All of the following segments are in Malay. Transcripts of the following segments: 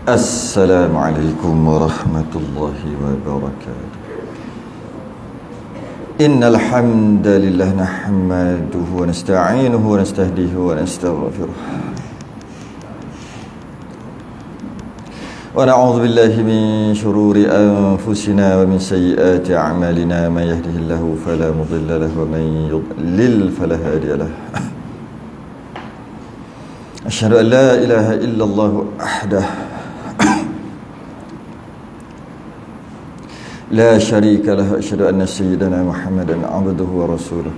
Assalamualaikum warahmatullahi wabarakatuh. Innal hamdalillah nahmaduhu wa nasta'inuhu wa nastahdihi wa nastaghfiruh. Wa na'udzu billahi min shururi anfusina wa min sayyiati a'malina. May yahdihillahu fala mudilla lahu wa man yudlil fala hadiya lahu. Asyhadu an la ilaha illallah wahdahu لا شريك له أشهد أن سيدنا محمدا عبده ورسوله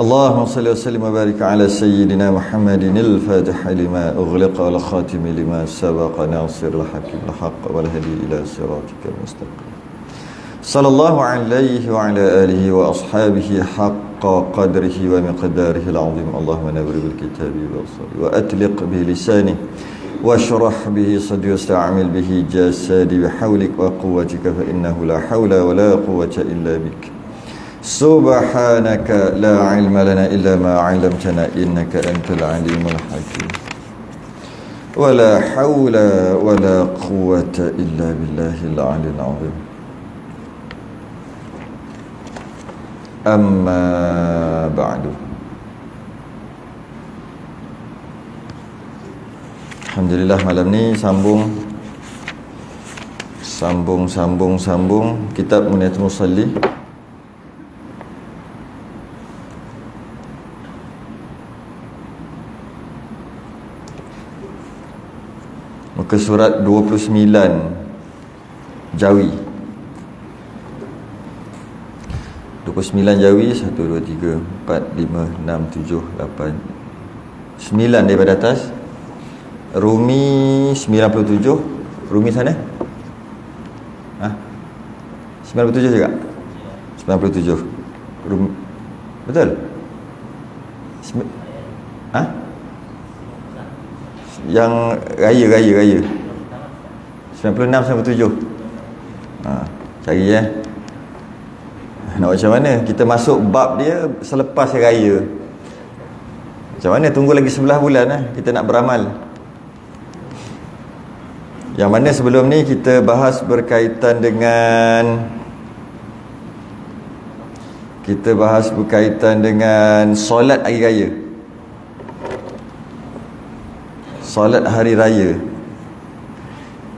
اللهم صل وسلم وبارك على سيدنا محمد الفاتح لما أغلق والخاتم لما سبق ناصر الحق بالحق والهدي إلى صراطك المستقيم صلى الله عليه وعلى آله وأصحابه حق قدره ومقداره العظيم اللهم نور بالكتاب والصلاة وأتلق بلسانه واشرح به صدري واستعمل به جسدي بحولك وقوتك فإنه لا حول ولا قوة إلا بك سبحانك لا علم لنا إلا ما علمتنا إنك أنت العليم الحكيم ولا حول ولا قوة إلا بالله العلي العظيم أما بعد. Alhamdulillah malam ni sambung kitab Muniyatul Musalli. Muka surat 29 Jawi. 29 Jawi 1 2 3 4 5 6 7 8 9 daripada atas. Rumi 97. Rumi sana? 97 juga? 97 Rumi. Betul? Yang raya 96 97. Cari nak macam mana? Kita masuk bab dia selepas raya. Macam mana? Tunggu lagi 11 bulan kita nak beramal. Yang mana sebelum ni kita bahas berkaitan dengan solat hari raya. Solat hari raya.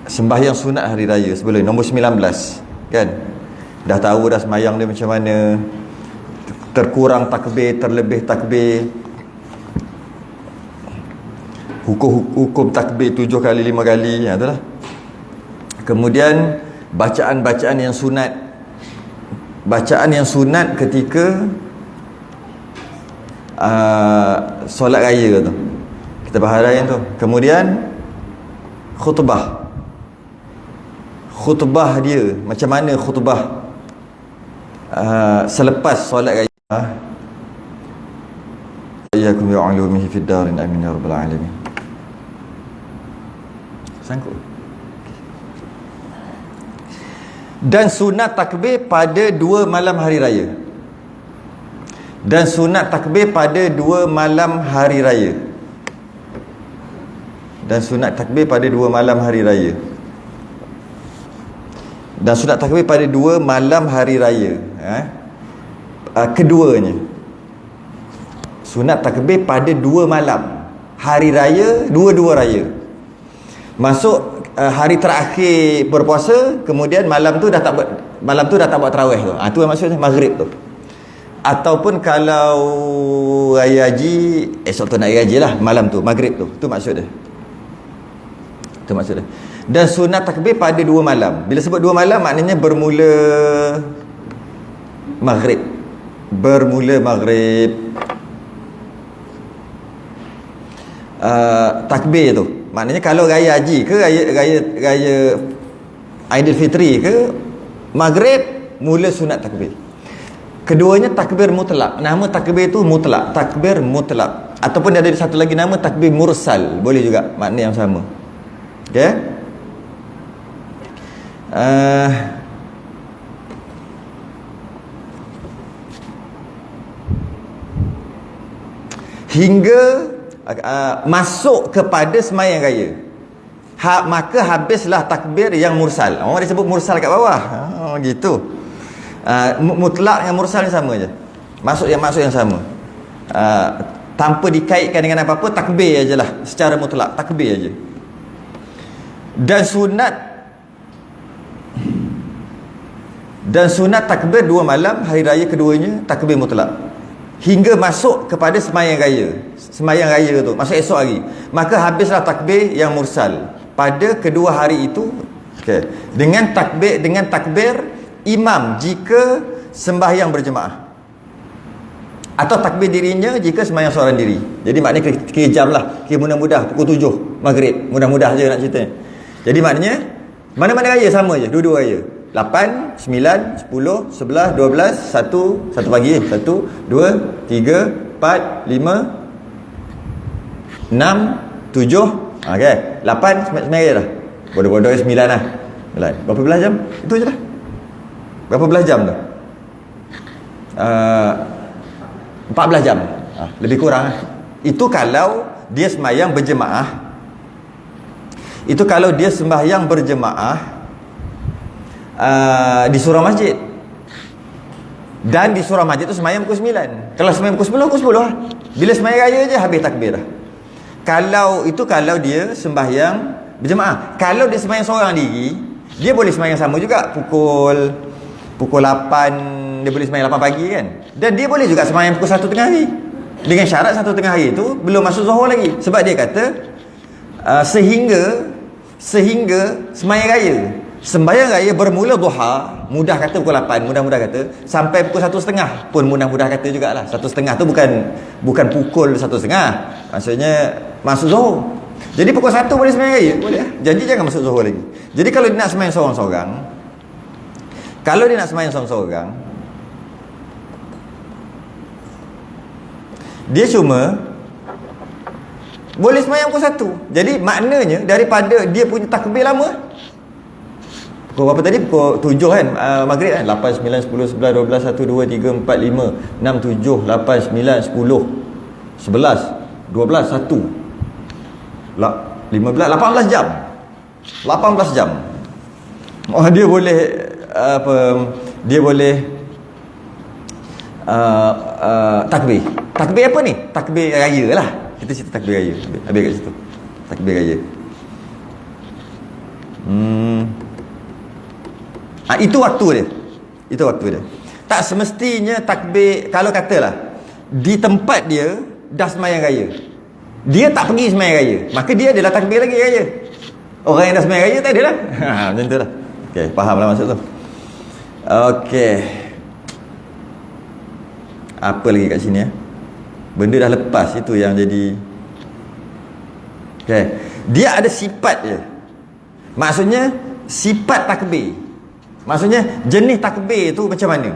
Sembahyang sunat hari raya sebelum nombor 19 kan. Dah tahu dah semayang dia macam mana. Terkurang takbir, terlebih takbir. Hukum takbir 7 kali 5 kali, itulah. Kemudian bacaan-bacaan yang sunat. Bacaan yang sunat ketika solat raya tu. Kita bahas yang tu. Kemudian khutbah. Khutbah dia macam mana khutbah selepas solat raya. Iyyakum bi'ulumihi fid darin amin ya rabbal alamin. Sangkut. Dan sunat takbir pada 2 malam hari raya. Dan sunat takbir pada 2 malam hari raya. Dan sunat takbir pada 2 malam hari raya. Dan sunat takbir pada 2 malam hari raya. Keduanya. Sunat takbir pada 2 malam hari raya, dua-dua raya. Masuk hari terakhir berpuasa, kemudian malam tu dah tak buat tarawih tu. Tu maksudnya maghrib tu. Ataupun kalau raya haji, esok tu nak raya haji lah, malam tu maghrib tu. Tu maksud dia. Dan sunat takbir pada 2 malam. Bila sebut 2 malam maknanya bermula maghrib. Takbir tu maknanya kalau raya haji ke raya Aidilfitri ke maghrib mula sunat takbir. Keduanya takbir mutlak. Nama takbir itu mutlak, takbir mutlak. Ataupun ada satu lagi nama takbir mursal, boleh juga, makna yang sama. Okey. Hingga masuk kepada sembahyang raya, maka habislah takbir yang mursal. Orang dia sebut mursal kat bawah. Gitu. Mutlak dengan mursal ni sama je. Maksud yang sama. Tanpa dikaitkan dengan apa-apa, takbir ajalah secara mutlak, takbir aja. Dan sunat takbir 2 malam, hari raya keduanya takbir mutlak, hingga masuk kepada sembahyang raya tu, masuk esok hari, maka habislah takbir yang mursal pada kedua hari itu. Okay. Dengan takbir imam jika sembahyang berjemaah, atau takbir dirinya jika sembahyang seorang diri. Jadi maknanya kira jam lah, kira mudah-mudah pukul 7 maghrib, mudah-mudah je nak cerita. Jadi maknanya mana-mana raya sama je, dua-dua raya. 8, 9, 10, 11, 12, 1 pagi, 1, 2, 3, 4, 5, 6, 7. Okey, 8 sembilan dah. Bodoh-bodoh 9 lah. Berapa belas jam? Itu je lah. Berapa belas jam tu? 14 jam. Lebih kurang lah. Itu kalau dia sembahyang berjemaah. Itu kalau dia sembahyang berjemaah di surau masjid. Dan di surau masjid tu sembahyang pukul 9. Kalau sembahyang pukul 10, pukul 10 lah. Bila sembahyang raya je habis takbir dah. Kalau dia sembahyang berjemaah. Kalau dia sembahyang seorang diri, dia boleh sembahyang sama juga. Pukul 8 dia boleh sembahyang 8 pagi kan. Dan dia boleh juga sembahyang pukul 1 tengah hari. Dengan syarat 1 tengah hari tu belum masuk zuhur lagi. Sebab dia kata sehingga sembahyang raya. Sembahyang raya bermula duha, mudah kata pukul 8, mudah kata, sampai pukul 1.30 pun mudah kata jugalah. 1.30 tu bukan pukul 1.30. Maksudnya masuk zuhur. Jadi pukul 1 boleh sembahyang raya, boleh. Janji jangan masuk zuhur lagi. Jadi kalau dia nak sembahyang seorang-seorang, dia cuma boleh sembahyang pukul 1. Jadi maknanya daripada dia punya takbir lama, pukul berapa tadi? Pukul 7 kan, maghrib kan, 8, 9, 10, 11, 12, 1, 2, 3, 4, 5, 6, 7, 8, 9, 10, 11, 12, 1, 15, 18 jam. 18 jam. Dia boleh takbir. Takbir apa ni? Takbir raya lah. Kita cerita takbir raya. Habis kat situ. Takbir raya. Itu waktu dia. Tak semestinya takbir. Kalau katalah di tempat dia dah sembahyang raya, dia tak pergi sembahyang raya, maka dia adalah takbir lagi raya. Orang yang dah sembahyang raya tak adalah. Macam tu lah. Okey, fahamlah maksud tu. Okey. Apa lagi kat sini ya? Benda dah lepas, itu yang jadi. Okey. Dia ada sifat je. Maksudnya sifat takbir. Maksudnya jenis takbir tu macam mana?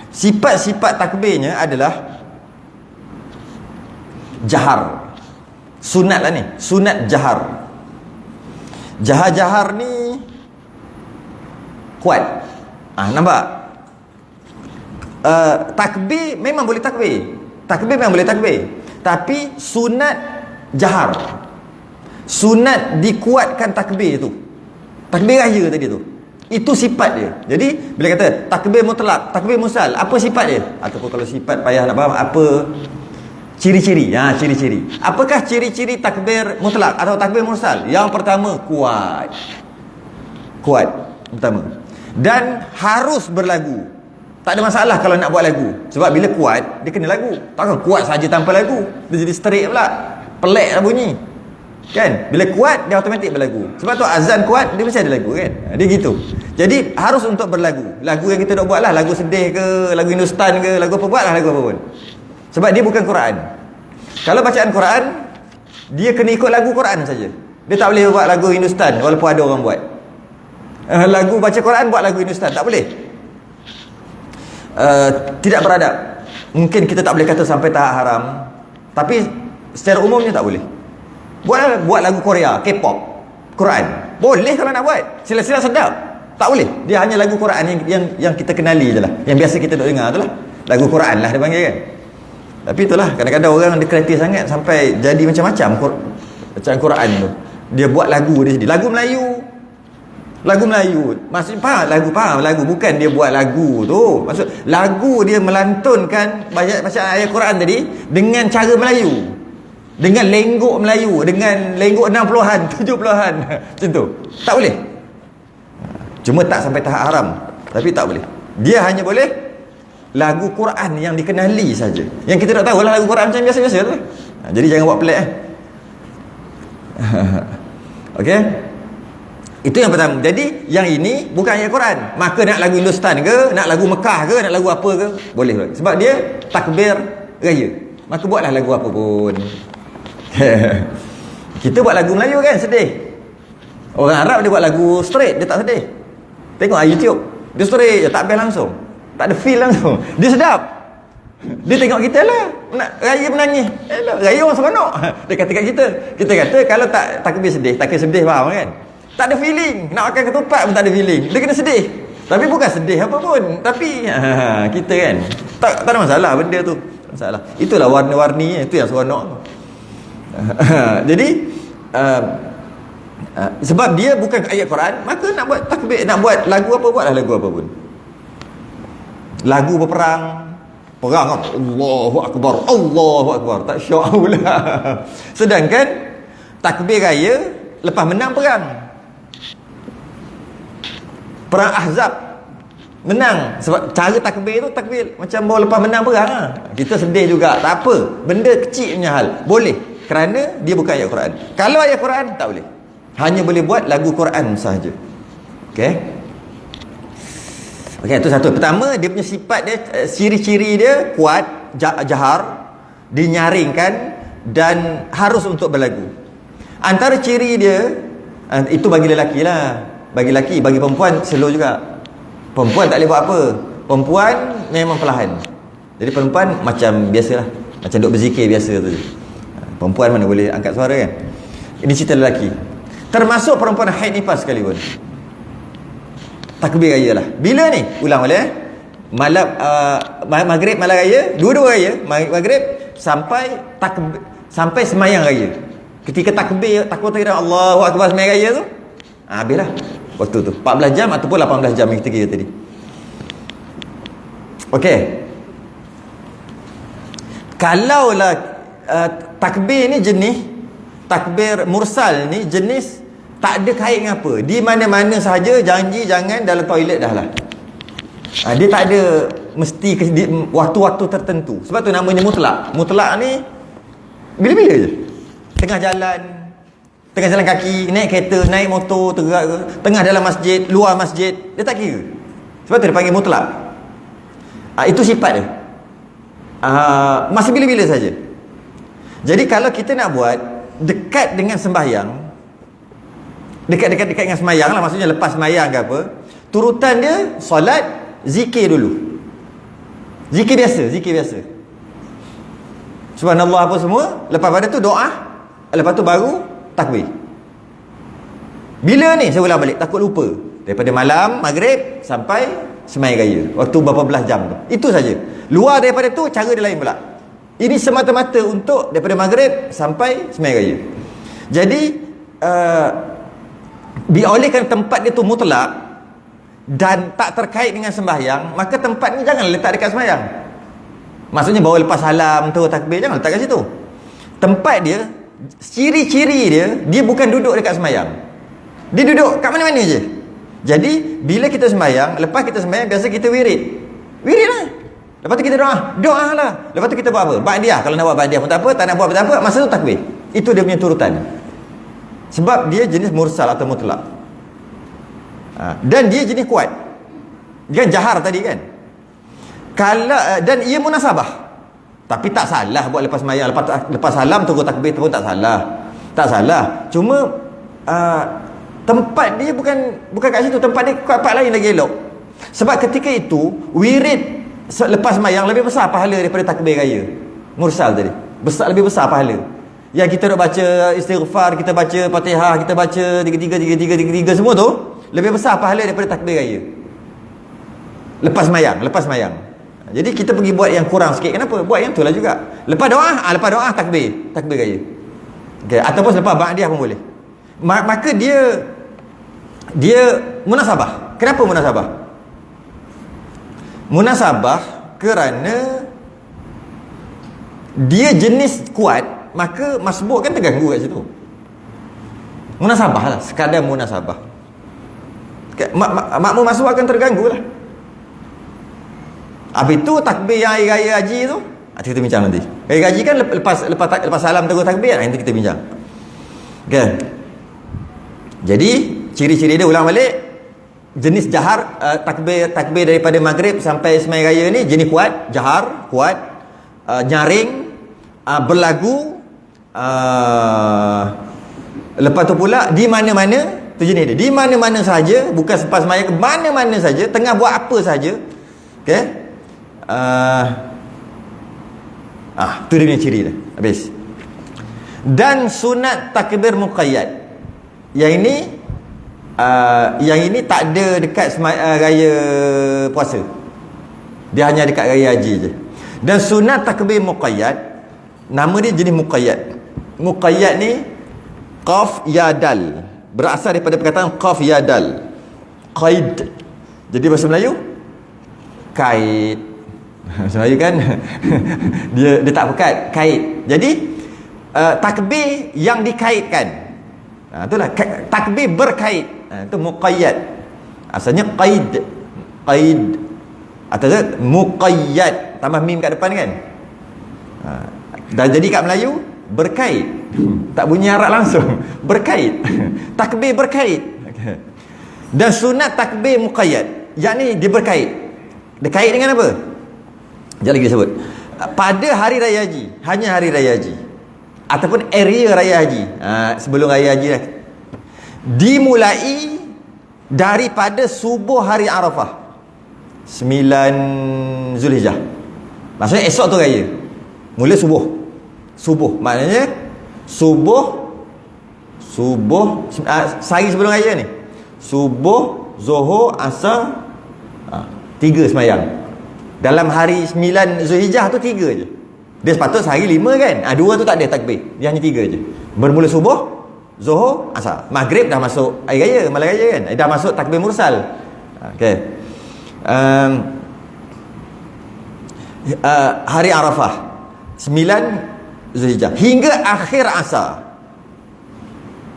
Sifat-sifat takbirnya adalah jahar. Sunat lah ni. Sunat jahar. Jahar-jahar ni kuat. Nampak? Takbir memang boleh takbir. Tapi sunat jahar. Sunat dikuatkan takbir tu. Takbir raya tadi tu. Itu sifat dia. Jadi bila kata takbir mutlak, takbir mursal, apa sifat dia? Ataupun kalau sifat payah nak faham, apa ciri-ciri? Ciri-ciri. Apakah ciri-ciri takbir mutlak atau takbir mursal? Yang pertama, kuat. Pertama. Dan harus berlagu. Tak ada masalah kalau nak buat lagu. Sebab bila kuat, dia kena lagu. Takkan kuat saja tanpa lagu. Dia jadi straight pula. Pelik lah bunyi. Kan? Bila kuat, dia automatik berlagu. Sebab tu azan kuat, dia mesti ada lagu kan? Dia gitu. Jadi harus untuk berlagu. Lagu yang kita nak buat lah, lagu sedih ke, lagu Hindustan ke, lagu apa, buatlah lagu apa pun. Sebab dia bukan Quran. Kalau bacaan Quran, dia kena ikut lagu Quran saja. Dia tak boleh buat lagu Hindustan walaupun ada orang buat. Lagu baca Quran buat lagu Hindustan, tak boleh. Tidak beradab. Mungkin kita tak boleh kata sampai tahap haram, tapi secara umumnya tak boleh. Buat lagu Korea, K-pop, Quran. Boleh kalau nak buat. Sila-sila sedap. Tak boleh. Dia hanya lagu Quran yang kita kenali je lah. Yang biasa kita duk dengar tu lah. Lagu Quran lah dia panggil kan. Tapi itulah, kadang-kadang orang dia kreatif sangat sampai jadi macam-macam bacaan Quran tu. Dia buat lagu dia sendiri, lagu Melayu. Maksud faham lagu, bukan dia buat lagu tu. Maksud lagu dia melantunkan bacaan ayat Quran tadi dengan cara Melayu, dengan lenggok Melayu, dengan lenggok 60-an 70-an macam tu. Tak boleh. Cuma tak sampai tahap haram, tapi tak boleh. Dia hanya boleh lagu Quran yang dikenali saja. Yang kita tak tahu lah lagu Quran macam biasa-biasa tu. Jadi jangan buat pelik Okey. Itu yang pertama. Jadi yang ini bukan ayat Quran. Maka nak lagu Hindustan ke, nak lagu Mekah ke, nak lagu apa ke, boleh. Sebab dia takbir raya. Maka buatlah lagu apa pun. Kita buat lagu Melayu kan sedih. Orang Arab dia buat lagu straight, dia tak sedih. Tengok YouTube, dia straight je, tak best langsung, tak ada feel langsung. Dia sedap. Dia tengok kita lah nak raya menangis. Raya orang seronok. Dia kata kat kita. Kita kata kalau tak takbir sedih, takbir sedih faham kan? Tak ada feeling. Nak makan ketupat pun tak ada feeling. Dia kena sedih. Tapi bukan sedih apa pun. Tapi kita kan tak ada masalah benda tu. Tak masalah. Itulah warna-warni, itu yang seronok. Jadi sebab dia bukan ayat Quran, maka nak buat takbir, nak buat lagu apa, buatlah lagu apa pun. Lagu berperang, perang kan, Allahu Akbar, tak syok pula. Sedangkan takbir raya lepas menang perang Ahzab menang. Sebab cara takbir tu takbir macam baru lepas menang perang lah. Kita sedih juga, tak apa, benda kecil punya hal, boleh, kerana dia bukan ayat Quran. Kalau ayat Quran tak boleh, hanya boleh buat lagu Quran sahaja. Okey, itu satu. Pertama, dia punya sifat dia, ciri-ciri dia kuat, jahar, dinyaringkan dan harus untuk berlagu. Antara ciri dia, itu bagi lelaki lah. Bagi lelaki, bagi perempuan slow juga. Perempuan tak boleh buat apa. Perempuan memang perlahan. Jadi perempuan macam biasalah, macam duk berzikir biasa tu. Perempuan mana boleh angkat suara kan. Ini cerita lelaki. Termasuk perempuan haid nifas sekalipun, takbir raya lah. Bila ni? Ulang balik malam maghrib, malam raya, dua-dua raya, maghrib sampai takbir, sampai semayang raya. Ketika takbir Allahu Akbar semayang raya tu, habislah waktu tu. 14 jam ataupun 18 jam yang kita kira tadi. Okey. Kalaulah takbir ni jenis takbir mursal ni jenis tak ada kait dengan apa, di mana-mana sahaja, janji jangan dalam toilet dah lah. Dia tak ada mesti waktu-waktu tertentu. Sebab tu namanya mutlak. Mutlak ni bila-bila je. Tengah jalan kaki, naik kereta, naik motor, tergerak ke, tengah dalam masjid, luar masjid, dia tak kira. Sebab tu dia panggil mutlak. Itu sifat dia. Masa bila-bila saja. Jadi kalau kita nak buat dekat dengan sembahyang, dekat dengan sembahyang lah, maksudnya lepas sembahyang ke apa, turutan dia solat, zikir dulu, zikir biasa, subhanallah apa semua. Lepas pada tu doa, lepas tu baru takbir. Bila ni saya ulang balik, takut lupa. Daripada malam maghrib sampai sembahyang raya, waktu berapa belas jam tu, itu saja. Luar daripada tu cara dia lain pula. Ini semata-mata untuk daripada maghrib sampai sembahyang raya. Jadi olehkan tempat dia tu mutlak dan tak terkait dengan sembahyang, maka tempat ni jangan letak dekat sembahyang. Maksudnya bawa lepas salam tu takbir, jangan letak kat situ. Tempat dia, ciri-ciri dia bukan duduk dekat sembahyang. Dia duduk kat mana-mana je. Jadi bila kita sembahyang, lepas kita sembahyang biasa kita wirid lah. Lepas tu kita doa lah. Lepas tu kita buat apa? Ba'diyah. Kalau nak buat ba'diyah pun tak apa, tak nak buat pun tak apa, masa tu takbir. Itu dia punya turutan. Sebab dia jenis mursal atau mutlak. Dan dia jenis kuat. Dia kan jahar tadi kan. Dan ia munasabah. Tapi tak salah buat lepas sembahyang, lepas salam terus takbir pun tak salah. Tak salah. Cuma tempat dia bukan kat situ, tempat dia kat tempat lain lagi elok. Sebab ketika itu wirid lepas sembahyang lebih besar pahala daripada takbir raya mursal tadi. Lebih besar pahala. Yang kita nak baca istighfar, kita baca Fatihah, kita baca 33 semua tu, lebih besar pahala daripada takbir raya lepas sembahyang. Jadi kita pergi buat yang kurang sikit. Kenapa? Buat yang tu lah juga. Lepas doa takbir gaya. Okay. Ataupun selepas ba'diyah pun boleh. Maka dia munasabah. Kenapa munasabah? Munasabah kerana dia jenis kuat, maka masbuk kan terganggu kat situ. Munasabah lah, sekadar munasabah. Makmum masbuk akan terganggu lah. Habis tu takbir yang hari raya haji tu, kita bincang nanti. Hari haji kan lepas salam terus takbir, nanti kita bincang. Okay. Jadi ciri-ciri dia ulang balik. Jenis jahar, takbir daripada maghrib sampai sembahyang raya ni jenis kuat, jahar, kuat, nyaring, berlagu, lepas tu pula di mana-mana, tu jenis dia. Di mana-mana saja, bukan selepas sembahyang, mana-mana saja, tengah buat apa saja. Okey. Tu dia punya ciri dia. Habis. Dan sunat takbir muqayyad. Yang ini tak ada dekat raya puasa. Dia hanya dekat raya haji je. Dan sunat takbir muqayyad, nama dia jenis muqayyad. Muqayyad ni qaf ya dal, berasal daripada perkataan qaf ya dal, qaid. Jadi bahasa Melayu kait. Bahasa Melayu kan dia tak pekat, kait. Jadi takbir yang dikaitkan. Itulah takbir berkait. Itu muqayyad. Asalnya qaid atau muqayyad tambah mim kat depan kan. Dan jadi kat Melayu berkait. Tak bunyi Arab langsung. Berkait. Takbir berkait. Dan sunat takbir muqayyad, yakni dia berkait. Dia kait dengan apa? Sekejap lagi dia sebut. Pada hari raya haji, hanya hari raya haji ataupun area raya haji, sebelum raya haji lah, dimulai daripada subuh hari Arafah 9 Zulhijjah. Maksudnya esok tu raya. Mula subuh maknanya subuh sehari sebelum raya ni, subuh, zuhur, asar, 3 sembahyang. Dalam hari 9 Zulhijjah tu 3 je. Dia sepatut sehari 5 kan. 2 tu tak ada takbir. Dia hanya 3 je. Bermula subuh, zuhur, asar. Maghrib dah masuk hari raya, malam raya kan. Dah masuk takbir mursal. Okey. Hari Arafah 9 Zulhijjah hingga akhir asar.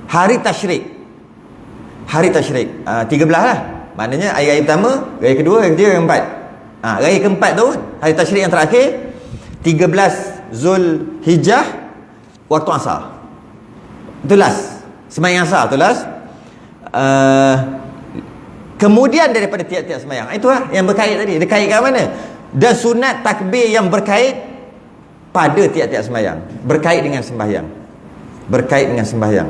Hari tasyrik. 13 lah. Maknanya hari raya pertama, raya kedua, raya ketiga, raya keempat. Raya keempat tu, hari tasyrik yang terakhir 13 Zulhijjah waktu asar. Itu last. Sembahyang asar tu last. Kemudian daripada tiap-tiap sembahyang, itulah yang berkait tadi. Dia kait kat mana? Dan sunat takbir yang berkait pada tiap-tiap sembahyang. Berkait dengan sembahyang.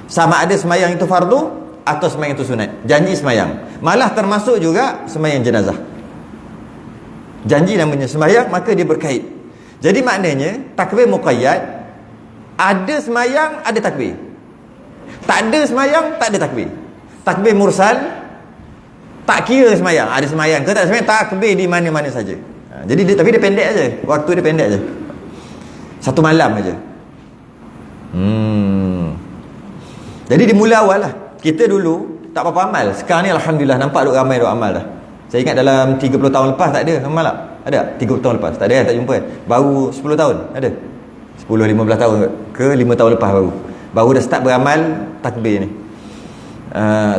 Sama ada sembahyang itu fardu atau sembahyang itu sunat. Janji sembahyang. Malah termasuk juga sembahyang jenazah. Janji namanya sembahyang, maka dia berkait. Jadi maknanya takbir muqayyad, ada sembahyang ada takbir, tak ada sembahyang tak ada takbir. Takbir mursal tak kira sembahyang, ada sembahyang ke tak sembahyang, takbir di mana-mana saja. Jadi tapi dia pendek aja, waktu dia pendek aja, 1 malam aja. Jadi dimula awal lah. Kita dulu tak apa-apa amal. Sekarang ni alhamdulillah nampak duk ramai duk amal dah. Saya ingat dalam 30 tahun lepas tak ada amal tak? Ada? 30 tahun lepas tak ada kan? Tak jumpa kan? Baru 10 tahun ada? 10-15 tahun ke 5 tahun lepas baru dah start beramal takbir ni.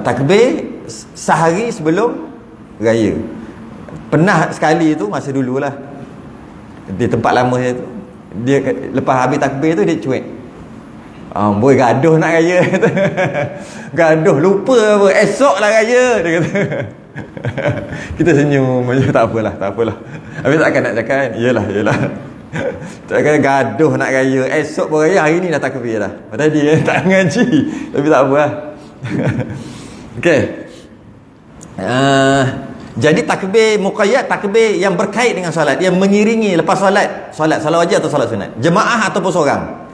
Takbir sehari sebelum raya. Pernah sekali tu masa dululah di tempat lama saya tu, dia lepas habis takbir tu dia cuek. Boy gaduh nak raya. Gaduh lupa apa, esok lah raya dia kata. Kita senyum aja, tak apalah. Habis takkan nak cakap kan? Iyalah. Takkan gaduh nak raya, esok pun raya, hari ni dah takbir dah. Tadi tak ngaji, tapi tak apa lah. Okey. Jadi takbir muqayyad, takbir yang berkait dengan solat, yang mengiringi lepas solat wajib atau solat sunat, jemaah ataupun seorang.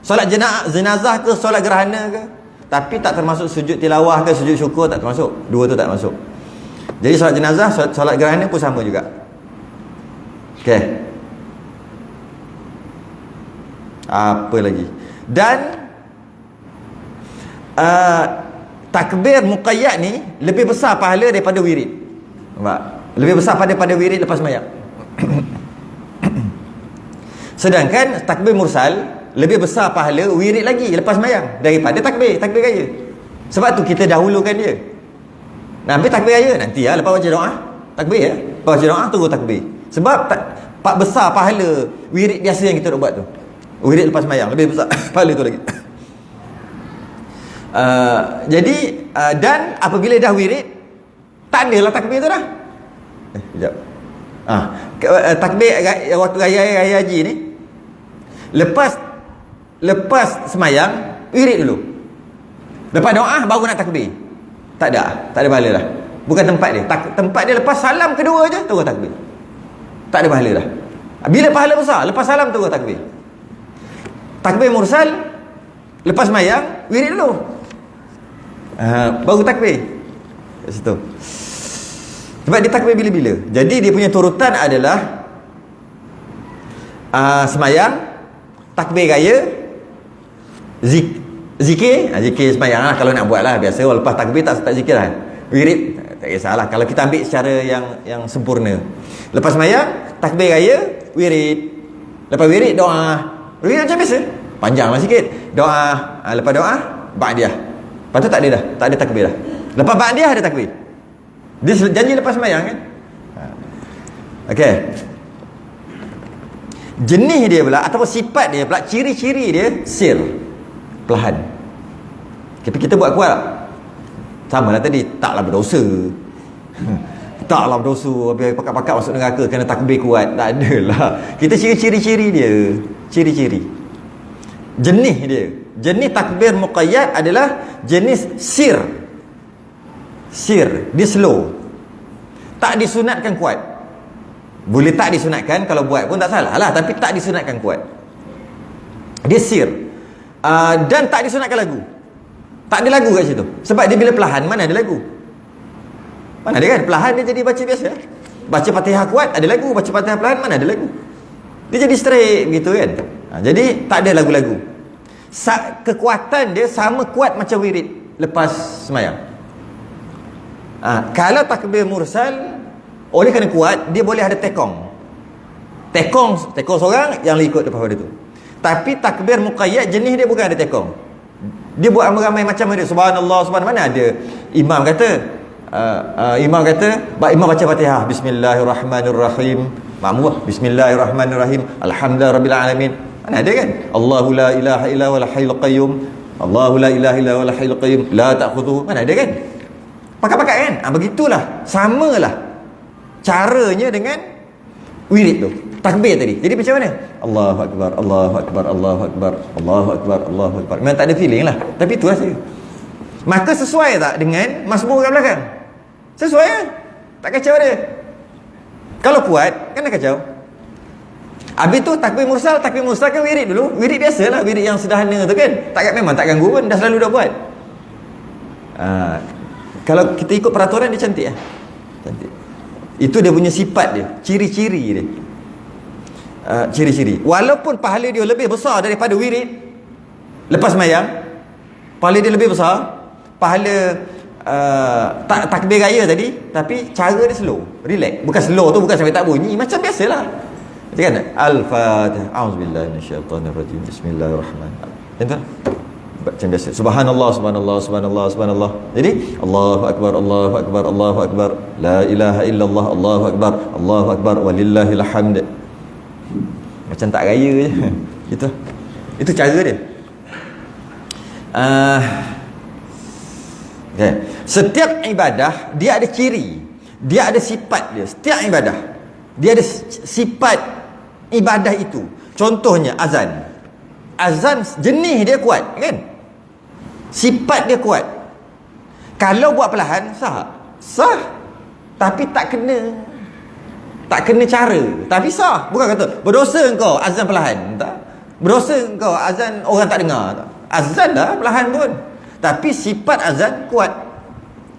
Solat jenazah ke solat gerhana ke, tapi tak termasuk sujud tilawah ke sujud syukur, tak termasuk. Dua tu tak masuk. Jadi solat jenazah, solat gerhana pun sama juga. Okey. Apa lagi? Dan takbir muqayyad ni lebih besar pahala daripada wirid. Nampak? Lebih besar daripada wirid lepas sembahyang. Sedangkan takbir mursal lebih besar pahala wirid lagi lepas sembahyang daripada takbir raya. Sebab tu kita dahulukan dia. Nak ambil takbir raya nanti lepas baca doa, takbir lepas baca doa tunggu takbir. Sebab pak besar pahala wirid biasa yang kita nak buat tu. Wirid lepas sembahyang lebih besar pahala tu lagi. Jadi dan apabila dah wirid, tak adalah takbir tu dah. Sekejap. Takbir waktu raya haji ni, lepas sembahyang wirid dulu. Lepas doa baru nak takbir. Tak ada pahala dah. Bukan tempat dia. Tempat dia lepas salam kedua je terus takbir. Tak ada pahala dah. Bila pahala besar? Lepas salam terus takbir. Takbir mursal lepas sembahyang wirid dulu. Baru takbir. Kat situ. Sebab dia takbir bila-bila. Jadi dia punya turutan adalah sembahyang, takbir raya, zikir sembahyang lah kalau nak buat lah. Biasa lepas takbir tak zikir lah. Wirid tak kisahlah kalau kita ambil secara yang sempurna. Lepas sembahyang, takbir raya, wirid. Lepas wirid doa. Wirid macam biasa, panjanglah sikit. Doa, lepas doa ba'diyah. Lepas tu tak ada dah, tak ada takbir dah. Lepas ba'diyah ada takbir. Dia janji lepas sembahyang kan. Okey. Jenis dia pula ataupun sifat dia pula, ciri-ciri dia sir, perlahan. Tapi kita buat kuat tak? Sama lah tadi, taklah berdosa. Taklah berdosa habis pakat-pakat masuk neraka kena takbir kuat. Tak adalah. Kita ciri-ciri dia, ciri-ciri. Jenis dia. Jenis takbir muqayyad adalah jenis sir. Dia slow. Tak disunatkan kuat. Boleh tak disunatkan, kalau buat pun tak salah lah, tapi tak disunatkan kuat. Dia sir. Dan tak disunatkan lagu. Tak ada lagu kat situ. Sebab dia bila perlahan, mana ada lagu? Mana ada kan? Perlahan dia jadi baca biasa. Baca Fatihah kuat ada lagu, baca Fatihah perlahan mana ada lagu. Dia jadi straight begitu kan. Jadi tak ada lagu-lagu. Kekuatan dia sama kuat macam wirid lepas sembahyang. Kalau takbir mursal, oleh kena kuat, dia boleh ada tekong seorang yang ikut lepas pada tu. Tapi takbir muqayyad jenis dia bukan ada tekong. Dia buat ramai-ramai macam ada subhanallah, mana ada imam kata imam baca Fatihah bismillahirrahmanirrahim, makmum bismillahirrahmanirrahim, alhamdulillahirabbil alamin. Mana ada kan? Allahu la ilaha illa huwal hayyul qayyum, Allahu la ilaha illa huwal hayyul qayyum, la ta'khudhuhu. Mana ada kan? Pakat-pakat kan? Begitulah, samalah caranya dengan wirid tu, takbir tadi. Jadi macam mana? Allahu akbar, Allahu akbar, Allahu akbar, Allahu akbar, Allahu akbar. Memang tak ada feeling lah, tapi itulah saya. Maka sesuai tak dengan masmur kat belakang? Sesuai kan? Tak kacau dia. Kalau kuat kan dah kacau. Habis tu takbir mursal kan wirid dulu. Wirid biasalah, wirid yang sederhana tu kan. Memang tak ganggu pun, dah selalu dah buat. Kalau kita ikut peraturan dia cantik lah. Cantik. Itu dia punya sifat dia, ciri-ciri dia. Ciri-ciri. Walaupun pahala dia lebih besar daripada wirid lepas sembahyang, pahala dia lebih besar, pahala takbir raya tadi, tapi cara dia slow, relax. Bukan slow tu bukan sampai tak bunyi, macam biasalah. Macam kan? Al-Fatihah. A'udzubillahi minasyaitonirrajim. Bismillahirrahmanirrahim. Entah. Macam biasa. Subhanallah, subhanallah, subhanallah, subhanallah. Jadi Allahu akbar, Allahu akbar, Allahu akbar. La ilaha illallah, Allahu akbar, Allahu akbar, walillahil hamd. Macam tak raya je. Gitu. Itu cara dia. Okay. Setiap ibadah dia ada ciri, dia ada sifat dia. Setiap ibadah dia ada sifat ibadah itu. Contohnya azan. Azan jenis dia kuat kan? Sifat dia kuat. Kalau buat perlahan sah. Tapi tak kena cara. Tapi sah. Bukan kata berdosa engkau azan perlahan. Tak. Berdosa engkau azan orang tak dengar. Tak. Azan dah perlahan pun. Tapi sifat azan kuat.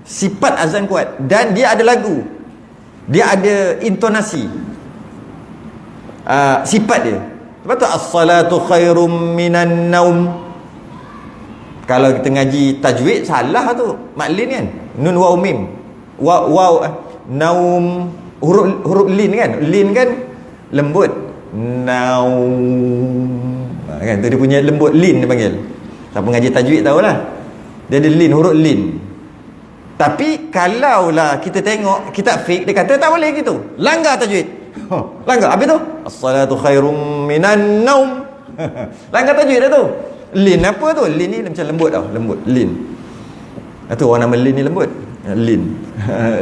Sifat azan kuat. Dan dia ada lagu. Dia ada intonasi. Sifat dia. Lepas tu as-salatu khairum minan naum. Kalau kita ngaji tajwid salah tu maklin kan, nun waw mim, waw naum, huruf lin kan lembut, naum kan, tu dia punya lembut, lin dia panggil. Siapa ngaji tajwid tahulah, dia ada lin, huruf lin. Tapi kalaulah kita tengok kitab fiqh, dia kata tak boleh gitu, langgar tajwid. Langgar apa tu? As-salatu khairum minan naum. Langgar tajwid dah tu. Lin apa tu? Lin ni macam lembut tau, lembut, lin. Itu orang nama lin ni lembut. Lin.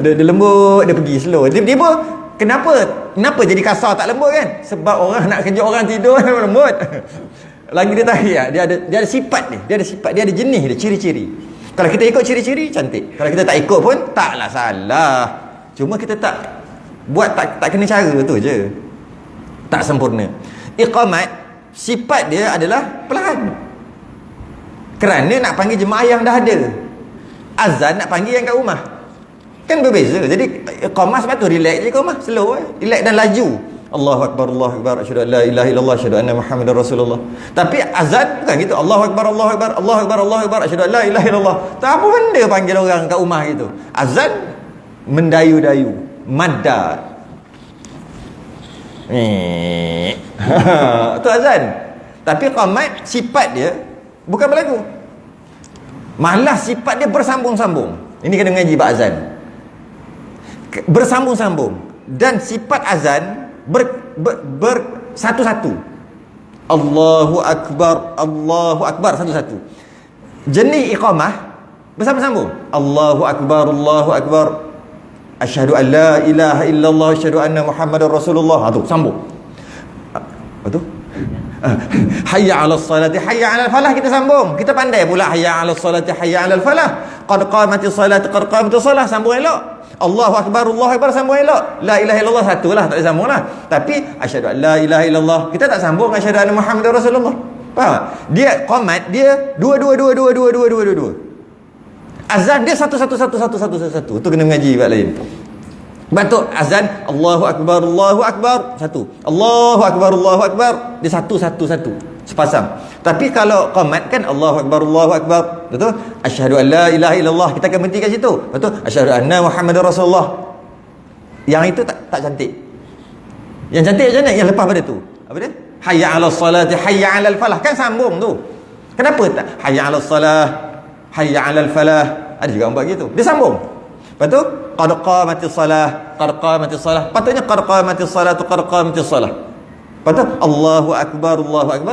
dia lembut, dia pergi slow. Tiba-tiba kenapa jadi kasar tak lembut kan? Sebab orang nak kejut orang tidur lembut. Lagi dia tarik, dia ada sifat dia ada sifat, dia ada jenis dia, ciri-ciri. Kalau kita ikut ciri-ciri cantik. Kalau kita tak ikut pun taklah salah. Cuma kita tak buat, tak kena cara tu je. Tak sempurna. Iqamat, sifat dia adalah perlahan. Kerana nak panggil jemaah yang dah ada. Azan nak panggil yang kat rumah. Kan berbeza. Jadi iqamah sebab tu relax je kat rumah, slow relax dan laju. Allahu akbar, Allahu akbar, asyhadu an la ilaha illallah, asyhadu anna Muhammadar Rasulullah. Tapi azan bukan gitu. Allahu akbar, Allahu akbar, Allahu akbar, Allahu akbar, asyhadu an la ilaha illallah. Tak apa benda panggil orang kat rumah gitu. Azan mendayu-dayu, madda. Itu azan. Tapi qamat sifat dia bukan berlagu. Malah sifat dia bersambung-sambung. Ini kena mengaji bab azan. Bersambung-sambung. Dan sifat azan satu-satu. Allahu akbar satu-satu. Jenis iqamah bersambung-sambung. Allahu akbar, asyhadu an la ilaha illallah, asyhadu anna Muhammadar Rasulullah. Tu sambung. Apa tu? Hayya 'alas salati, hayya 'alal falah, kita sambung. Kita pandai pula hayya 'alas salati, hayya 'alal falah. Qad qamatis salati, qad qamatis salah, sambung elok. Allahu akbar, sambung elok. La ilaha illallah satulah, tak boleh sambung lah. Tapi asyhadu an la ilaha illallah, kita tak sambung asyhadu anna Muhammadar Rasulullah. Faham? Dia qamat, dia dua. Azan dia satu. Tu kena mengaji bab lain. Batuk azan Allahu akbar satu. Allahu akbar, dia satu. Sepasang. Tapi kalau qamat kan Allahu akbar, betul? Asyhadu an la ilaha illallah, kita akan berhenti kat situ. Betul? Asyhadu anna Muhammadar Rasulullah. Yang itu tak cantik. Yang cantik macam mana? Yang lepas pada tu. Apa dia? Hayya 'alas salati, hayya 'alal falah, kan sambung tu. Kenapa tak hayya 'alas salah, hayya 'alal falah? Ada juga orang buat gitu. Dia sambung. Lepas tu qad qamatis salah. Patutnya qad qamatis salatu, qad qamatis salah. Lepas tu Allahu akbar,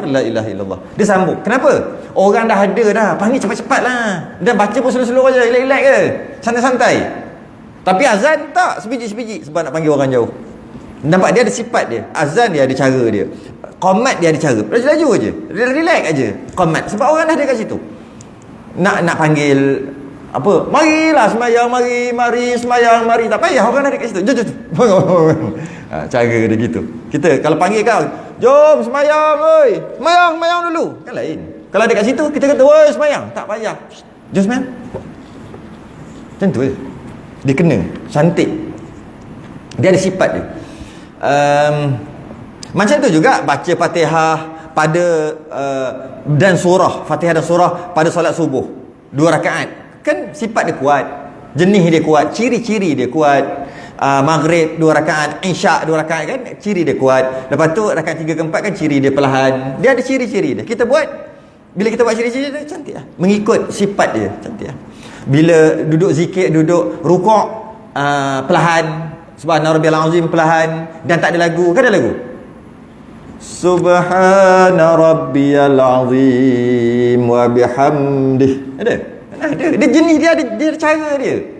la ilaha illallah. Dia sambung. Kenapa? Orang dah ada dah, panggil cepat-cepat lah. Dan baca pun slow-slow aja, relax ke, santai-santai. Tapi azan tak, sebiji-sebiji, sebab nak panggil orang jauh. Nampak dia ada sifat dia. Azan dia ada cara dia. Qamat dia ada cara. Laju-laju aje, relax aja qamat, sebab orang dah ada kat situ. Nak panggil apa? Marilah semayang, mari semayang, mari. Tak payah, orang dah ada kat situ. Jom. Cara dia gitu. Kita kalau panggil kau, jom semayang, oi. Semayang dulu. Kan lain. Kalau ada kat situ, kita kata, oi semayang. Tak payah. Jom semayang. Macam tu je. Dia kena cantik. Dia ada sifat dia. Macam tu juga baca Fatihah pada dan surah, Fatihah dan surah pada solat subuh 2 rakaat. Kan sifat dia kuat, jenis dia kuat, ciri-ciri dia kuat. Maghrib 2 rakaat, Isyak 2 rakaat, kan ciri dia kuat. Lepas tu rakaat 3 ke 4 kan ciri dia perlahan. Dia ada ciri-ciri dia. Kita buat, bila kita buat ciri-ciri dia cantik lah. Mengikut sifat dia cantik lah. Bila duduk zikir, duduk rukuk perlahan, Subhana rabbiyal azim perlahan, dan tak ada lagu. Kan ada lagu? Subhana rabbiyal azim wa bihamdih. Ada? Dia jenis dia ada cara dia.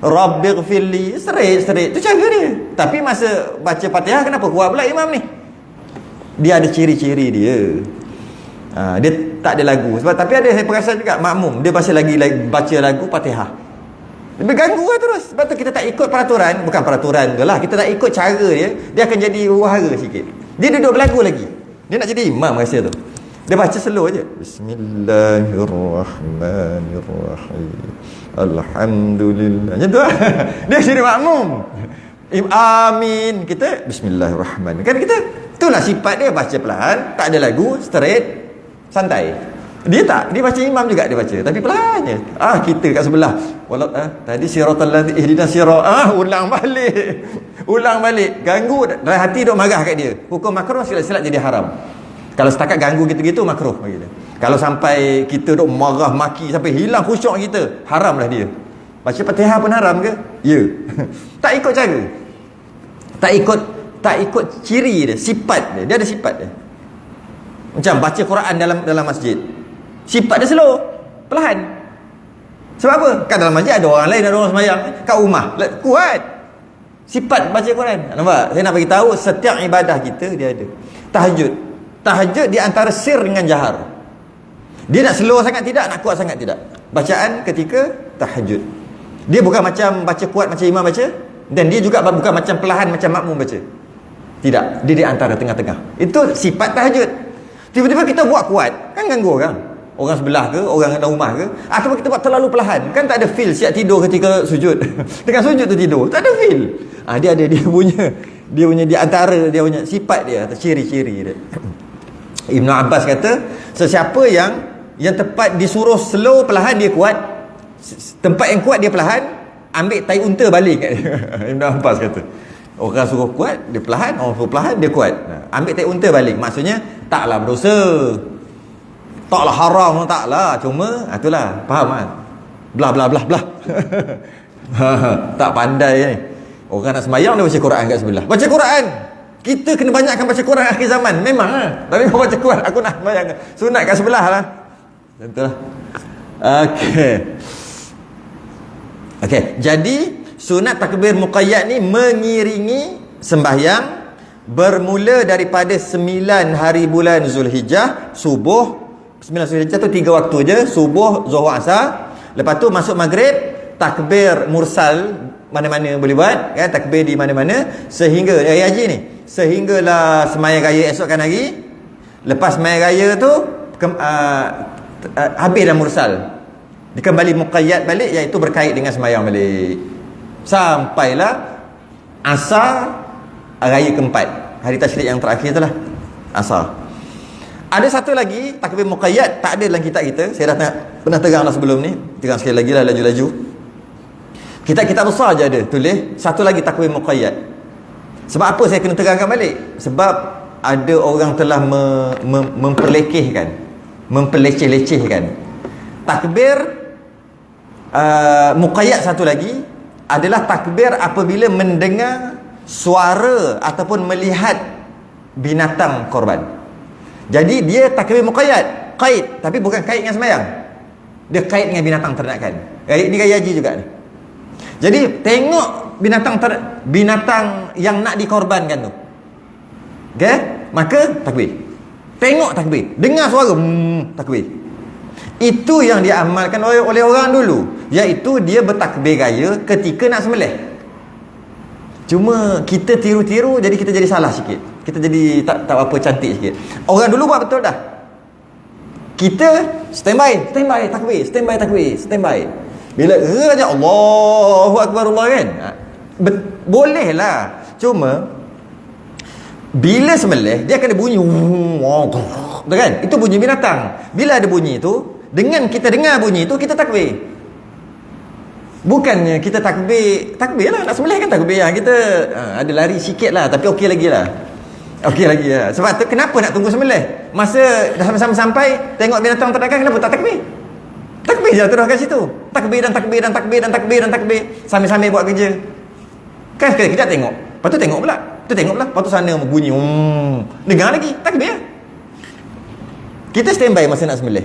Rabbighfirli, straight. Tu cara dia. Tapi masa baca Fatihah, kenapa kuat pula imam ni? Dia ada ciri-ciri dia. Dia tak ada lagu. Sebab tapi ada saya perasan juga makmum, dia baca lagu Fatihah. Dia berganggu lah terus. Sebab tu kita tak ikut peraturan. Bukan peraturan tu lah, kita tak ikut cara dia akan jadi wahara sikit. Dia duduk berlagu lagi. Dia nak jadi imam rasa tu. Dia baca slow aja. Bismillahirrahmanirrahim. Alhamdulillah. Macam tu lah. Dia jadi makmum. Amin. Kita Bismillahirrahmanirrahim. Kan kita Itulah sifat dia, baca perlahan, tak ada lagu, straight, santai. Dia baca imam juga dia baca, tapi perlahan je. Kita kat sebelah. Tadi siratal ladzina ihdinas sirat. Ulang balik. Ganggu dalam hati duk marah kat dia. Hukum makruh silat-silat jadi haram. Kalau setakat ganggu gitu-gitu makruh bagi dia. Kalau sampai kita duk marah maki sampai hilang khusyuk kita, haram dah dia. Baca Fatihah pun haram ke? Ya. Tak ikut cara. Tak ikut ciri dia, sifat dia. Dia ada sifat dia. Macam baca Quran dalam masjid. Sifat dia slow, perlahan. Sebab apa? Kan dalam masjid ada orang lain, ada orang sembahyang. Kat rumah kuat. Sifat baca Quran. Nampak? Saya nak bagi tahu setiap ibadah kita dia ada. Tahajud di antara sir dengan jahar. Dia nak slow sangat tidak, nak kuat sangat tidak. Bacaan ketika tahajud. Dia bukan macam baca kuat macam imam baca, dan dia juga bukan macam perlahan macam makmum baca. Tidak, dia di antara tengah-tengah. Itu sifat tahajud. Tiba-tiba kita buat kuat, kan ganggu orang. Orang sebelah ke, orang dalam rumah ke, ataupun kita buat terlalu perlahan, kan tak ada feel siap tidur ketika sujud. Tengah sujud tu tidur, tak ada feel. Dia ada dia punya di antara dia punya sifat dia atau ciri-ciri dia. Ibn Abbas kata, sesiapa yang tepat disuruh slow perlahan dia kuat, tempat yang kuat dia perlahan, ambil tai unta balik kat dia. Ibn Abbas kata, orang suruh kuat dia perlahan, orang suruh perlahan dia kuat. Ambil tai unta balik, maksudnya taklah berdosa, taklah haram, taklah, cuma itulah, faham kan? Blah blah blah blah. Tak pandai ni. Orang nak sembahyang dia baca Quran kat sebelah. Baca Quran. Kita kena banyakkan baca Quran akhir zaman. Memang tapi kau baca Quran, aku nak sembahyang. Sunat kat sebelah lah. Tentulah. Okey, jadi sunat takbir muqayyad ni mengiringi sembahyang bermula daripada 9 hari bulan Zulhijjah, subuh. 9 Zulhijjah tu 3 waktu je, subuh, zuhur, asar. Lepas tu masuk maghrib, takbir mursal mana-mana boleh buat, kan? Takbir di mana-mana sehingga haji ni, sehinggalah sembahyang raya esokkan hari. Lepas sembahyang raya tu habis dah mursal, dikembali muqayyad balik, iaitu berkait dengan sembahyang balik sampailah asar raya keempat, hari tasyrik yang terakhir itulah asar. Ada satu lagi takbir muqayyad, tak ada dalam kitab kita. Saya dah pernah terang dah sebelum ni, terang sekali lagi lah laju-laju. Kitab-kitab besar je ada tulis satu lagi takbir muqayyad. Sebab apa saya kena terangkan balik? Sebab ada orang telah memperleceh-lecehkan. Takbir muqayyad satu lagi adalah takbir apabila mendengar suara ataupun melihat binatang korban. Jadi dia takbir muqayyad, kait, tapi bukan kait dengan sembahyang. Dia kait dengan binatang ternakan. Ni gaya haji juga ni. Jadi tengok binatang yang nak dikorbankan tu. Okey? Maka takbir. Tengok takbir, dengar suara takbir. Itu yang diamalkan oleh orang dulu, iaitu dia bertakbir raya ketika nak sembelih. Cuma kita tiru-tiru, jadi kita jadi salah sikit. Kita jadi tak apa cantik sikit. Orang dulu buat betul dah. Kita standby takbir. Bila aja Allahu Akbar Allah kan, boleh lah. Cuma bila sembelih dia akan ada bunyi kan? Itu bunyi binatang. Bila ada bunyi tu, dengan kita dengar bunyi tu, kita takbir. Bukannya kita takbir lah, nak sembelih kan takbir lah. Kita ada lari sikit lah, tapi okey lagi lah. Sebab tu kenapa nak tunggu sembelih? Masa dah sampai tengok binatang terdekat, kenapa tak takbir? Takbir je terus kat situ. Takbir dan takbir sambil-sambil buat kerja. Kan sekejap tengok. Lepas tu tengok pula. Lepas tu sana bunyi. Dengar lagi. Takbir. Kita standby masa nak sembelih.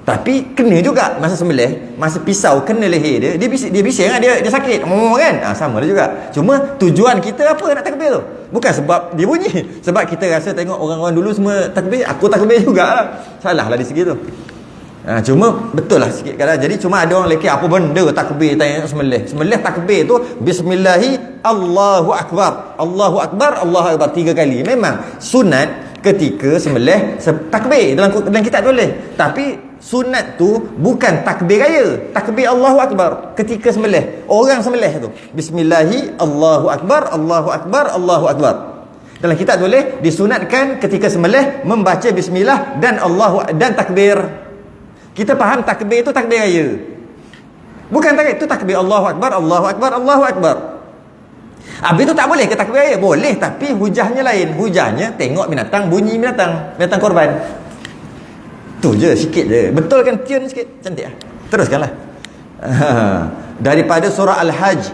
Tapi kena juga masa sembelih, masa pisau kena leher dia bising kan, dia sakit. Kan? Sama dia juga. Cuma tujuan kita apa nak takbir tu? Bukan sebab dia bunyi. Sebab kita rasa tengok orang-orang dulu semua takbir, aku takbir jugalah. Salah lah di segi tu. Cuma betul lah sikit kadang. Jadi cuma ada orang lelaki apa benda takbir tanya sembelih takbir tu bismillahi Allahu Akbar 3 kali. Memang sunat ketika sembelih takbir dalam kitab tulis, tapi sunat tu bukan takbir raya, takbir Allahu Akbar ketika sembelih. Orang sembelih tu bismillahi Allahu Akbar. Dalam kitab boleh disunatkan ketika sembelih membaca bismillah dan Allah dan takbir. Kita faham takbir itu takbir raya. Bukan takbir itu takbir Allahu akbar, Allahu akbar, Allahu akbar. Habis itu tak boleh ke takbir raya? Boleh, tapi hujahnya lain. Hujahnya tengok binatang, bunyi binatang korban. Tu je, sikit je. Betul kan tune sikit? Cantik lah. Teruskanlah. Daripada surah Al-Hajj,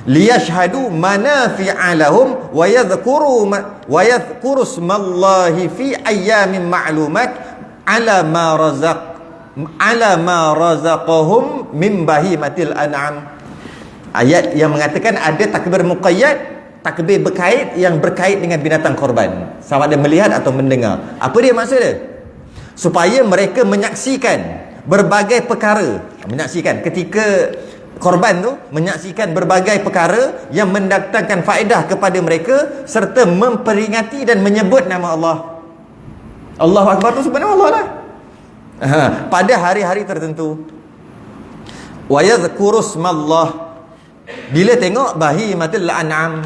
liyashhadu manafi'a lahum wa yadhkuru smallahi fi ayyamin ma'lumat ala ma razaqahum min bahimatil an'am. Ayat yang mengatakan ada takbir muqayyad, takbir berkait yang berkait dengan binatang korban, sama ada melihat atau mendengar. Apa dia maksud dia? Supaya mereka menyaksikan berbagai perkara, menyaksikan ketika korban tu menyaksikan berbagai perkara yang mendatangkan faedah kepada mereka serta memperingati dan menyebut nama Allah. Allahu akbar tu sebenarnya Allah lah. Pada hari-hari tertentu. Wa yadhkuru smallah. Bila tengok bahimatul an'am,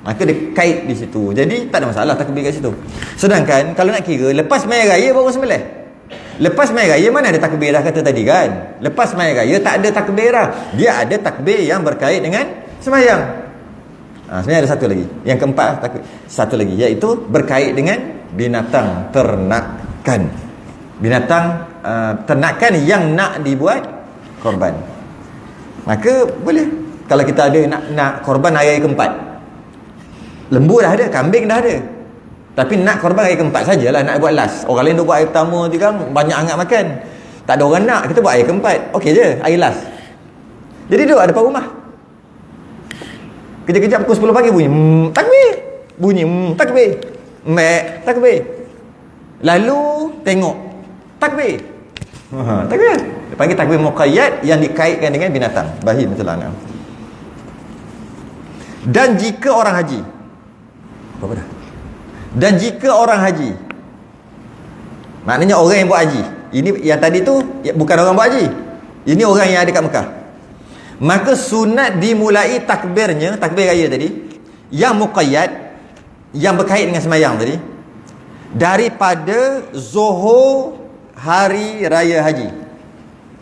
maka dia kait di situ. Jadi tak ada masalah takbir kat situ. Sedangkan kalau nak kira lepas mai raya baru sembelih. Lepas mai raya mana ada takbir dah kata tadi kan? Lepas mai raya tak ada takbir dah. Dia ada takbir yang berkait dengan sembahyang. Sebenarnya ada satu lagi. Yang keempat takbir. Satu lagi iaitu berkait dengan binatang ternakan. Binatang ternakan yang nak dibuat korban. Maka boleh. Kalau kita ada nak korban hari keempat. Lembu dah ada, kambing dah ada. Tapi nak korban hari keempat sajalah, nak buat last. Orang lain dah buat hari pertama tu kan banyak hangat makan. Tak ada orang nak, kita buat hari keempat. Okey je, hari last. Jadi duduk depan rumah. Kejap-kejap pukul 10 pagi bunyi takbir. Bunyi takbir. Takbir. Lalu tengok takbir. Takbir. Dia panggil takbir muqayyad yang dikaitkan dengan binatang. Bahimatul an'am. Dan jika orang haji. Apa dah? Dan jika orang haji, maknanya orang yang buat haji. Ini yang tadi tu bukan orang buat haji. Ini orang yang ada kat Mekah. Maka sunat dimulai takbirnya, takbir raya tadi, yang muqayyad, yang berkait dengan sembahyang tadi, daripada Zuhur hari raya haji.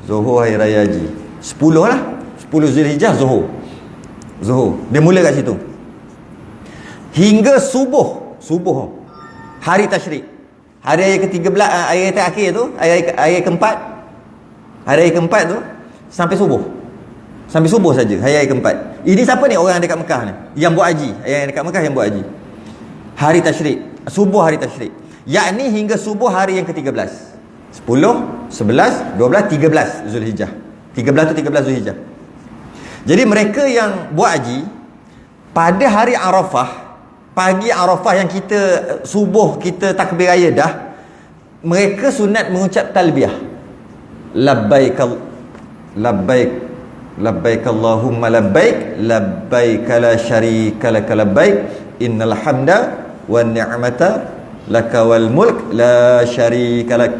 Zuhur hari raya haji 10 lah, 10 Zulhijjah Zuhur. Dia mula kat situ hingga subuh hari tasyrik, hari raya ke-13, hari terakhir tu, hari keempat, hari raya keempat tu sampai subuh saja hari raya keempat. Ini siapa ni orang dekat Mekah ni yang buat haji, yang dekat Mekah yang buat haji hari tasyrik, subuh hari tasyrik, yakni hingga subuh hari yang ke-13, 10, 11, 12, 13 Zulhijjah. 13 tu 13 Zulhijjah. Jadi mereka yang buat haji pada hari Arafah, pagi Arafah yang kita subuh kita takbir raya dah, mereka sunat mengucap talbiyah. Labbaik Allahumma labbaik, labbaik la syarika lak labbaik, innal hamda wan ni'mata laka wal mulk la syarika lak.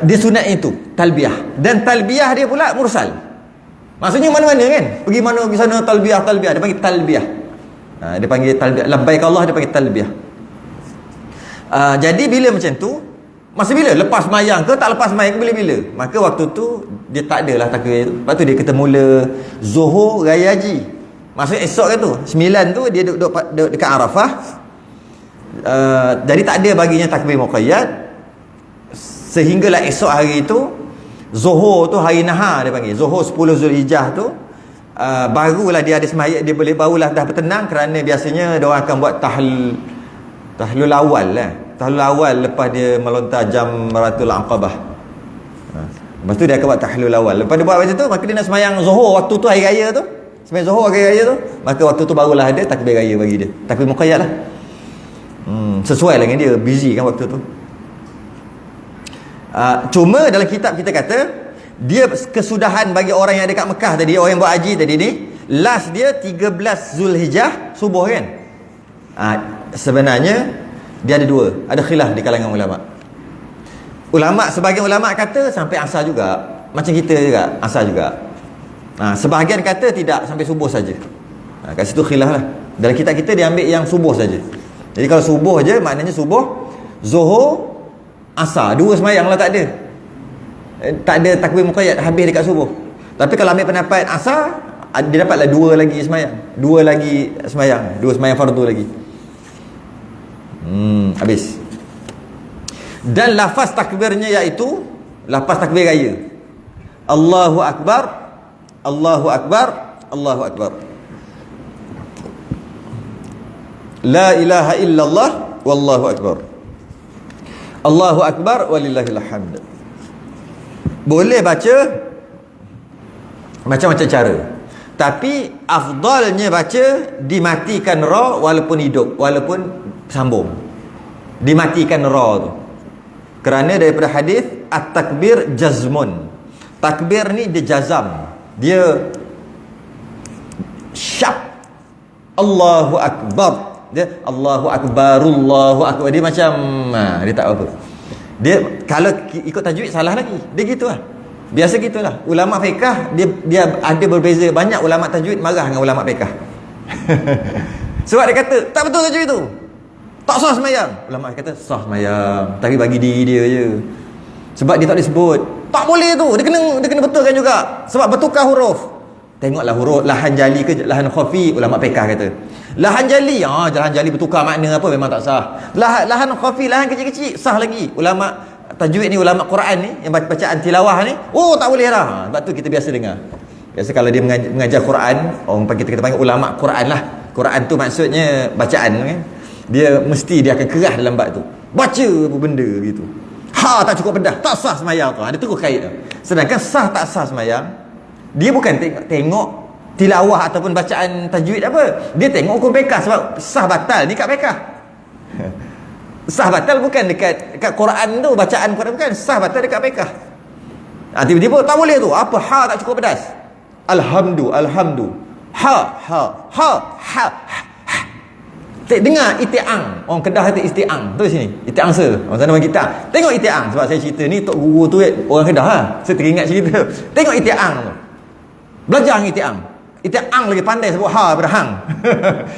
Dia sunat itu talbiyah, dan talbiyah dia pula mursal. Maksudnya mana-mana kan, pergi mana pergi sana talbiyah dia panggil talbiyah. Dia panggil talbiyah, labbaik Allah dia panggil talbiyah. Jadi bila macam tu, masa bila lepas mayang ke tak lepas mayang ke, bila-bila, maka waktu tu dia tak adalah takbir tu. Lepas tu dia kata mula Zuhur raya haji, maksudnya esok kan tu 9 tu dia duduk dekat Arafah. Jadi tak ada baginya takbir muqayyad sehinggalah esok hari itu Zuhur tu hari nahar dia panggil. Zuhur 10 Zulhijjah tu barulah dia ada sembahyang, dia boleh barulah dah bertenang, kerana biasanya dia orang akan buat tahlul awal lah. Tahlul awal lepas dia melontar Jamratul Aqabah. Lepas tu dia akan buat tahlul awal. Lepas dia buat macam tu, maka dia nak sembahyang Zuhur waktu tu hari raya tu. Sembahyang Zuhur hari raya tu, maka waktu tu barulah ada takbir raya bagi dia. Takbir muqayyad lah. Sesuai lah dengan dia, busy kan waktu tu. Cuma dalam kitab kita kata dia kesudahan bagi orang yang ada kat Mekah tadi, orang yang buat haji tadi ni, last dia 13 Zulhijjah subuh kan. Sebenarnya dia ada dua, ada khilaf di kalangan ulama. Sebahagian ulama kata sampai asar juga, macam kita juga asar juga. Sebahagian kata tidak, sampai subuh saja. Kat situ khilaf lah. Dalam kitab kita dia ambil yang subuh saja. Jadi kalau subuh je maknanya subuh, zuhur, asar, 2 sembahyang lah, tak ada. Tak ada takbir muqayyad habis dekat subuh. Tapi kalau ambil pendapat asar, dia dapatlah 2 lagi sembahyang. 2 lagi sembahyang, 2 sembahyang fardu lagi. Habis. Dan lafaz takbirnya iaitu lafaz takbir raya. Allahu akbar, Allahu akbar, Allahu akbar. La ilaha illallah wallahu akbar. Allahu akbar walillahil hamd. Boleh baca macam-macam cara. Tapi afdalnya baca dimatikan ra walaupun hidup, walaupun sambung. Dimatikan ra tu. Kerana daripada hadis at-takbir jazmun. Takbir ni dia jazam. Dia syak. Allahu akbar. Dia Allahu akbarullahu akbar. Dia macam dia tak apa. Dia kalau ikut tajwid salah lagi. Dia gitulah. Biasa gitulah. Ulama fiqh dia ada berbeza. Banyak ulama tajwid marah dengan ulama fiqh. Sebab dia kata tak betul tajwid tu. Tak sah sembahyang. Ulama kata sah sembahyang, tapi bagi diri dia je. Sebab dia tak boleh sebut. Tak boleh tu. Dia kena betulkan juga. Sebab bertukar huruf. Tengoklah huruf lahan jali ke lahan khafi, ulama fiqh kata. Lahan jali, lahan jali bertukar makna apa memang tak sah. Lahan khafi, lahan kecil-kecil sah lagi. Ulama tajwid ni, ulama Quran ni yang bacaan tilawah ni, tak boleh dah. Sebab tu kita biasa dengar. Biasa kalau dia mengajar Quran, orang kita panggil ulama Quran lah. Quran tu maksudnya bacaan kan. Dia mesti dia akan kerah dalam bab tu. Baca apa benda gitu. Tak cukup pedas, tak sah sembahyang tu. Dia terus kait tu. Sedangkan sah tak sah sembahyang, dia bukan tengok tilawah ataupun bacaan tajwid apa. Dia tengok hukum fiqh. Sebab sah batal ni kat fiqh. Sah batal bukan dekat Quran tu, bacaan Quran bukan. Sah batal dekat fiqh. Tiba-tiba tak boleh tu. Apa tak cukup pedas. Alhamdu. Ha. Dengar iti'ang. Orang Kedah kata isti'ang. Tu sini. Iti'ang se. Orang sana bagi kita. Tengok iti'ang. Sebab saya cerita ni tok guru tu orang Kedah lah. Saya teringat cerita. Tengok iti'ang tu. Belajar iti'ang. Iti'ang lagi pandai sebut ha daripada hang.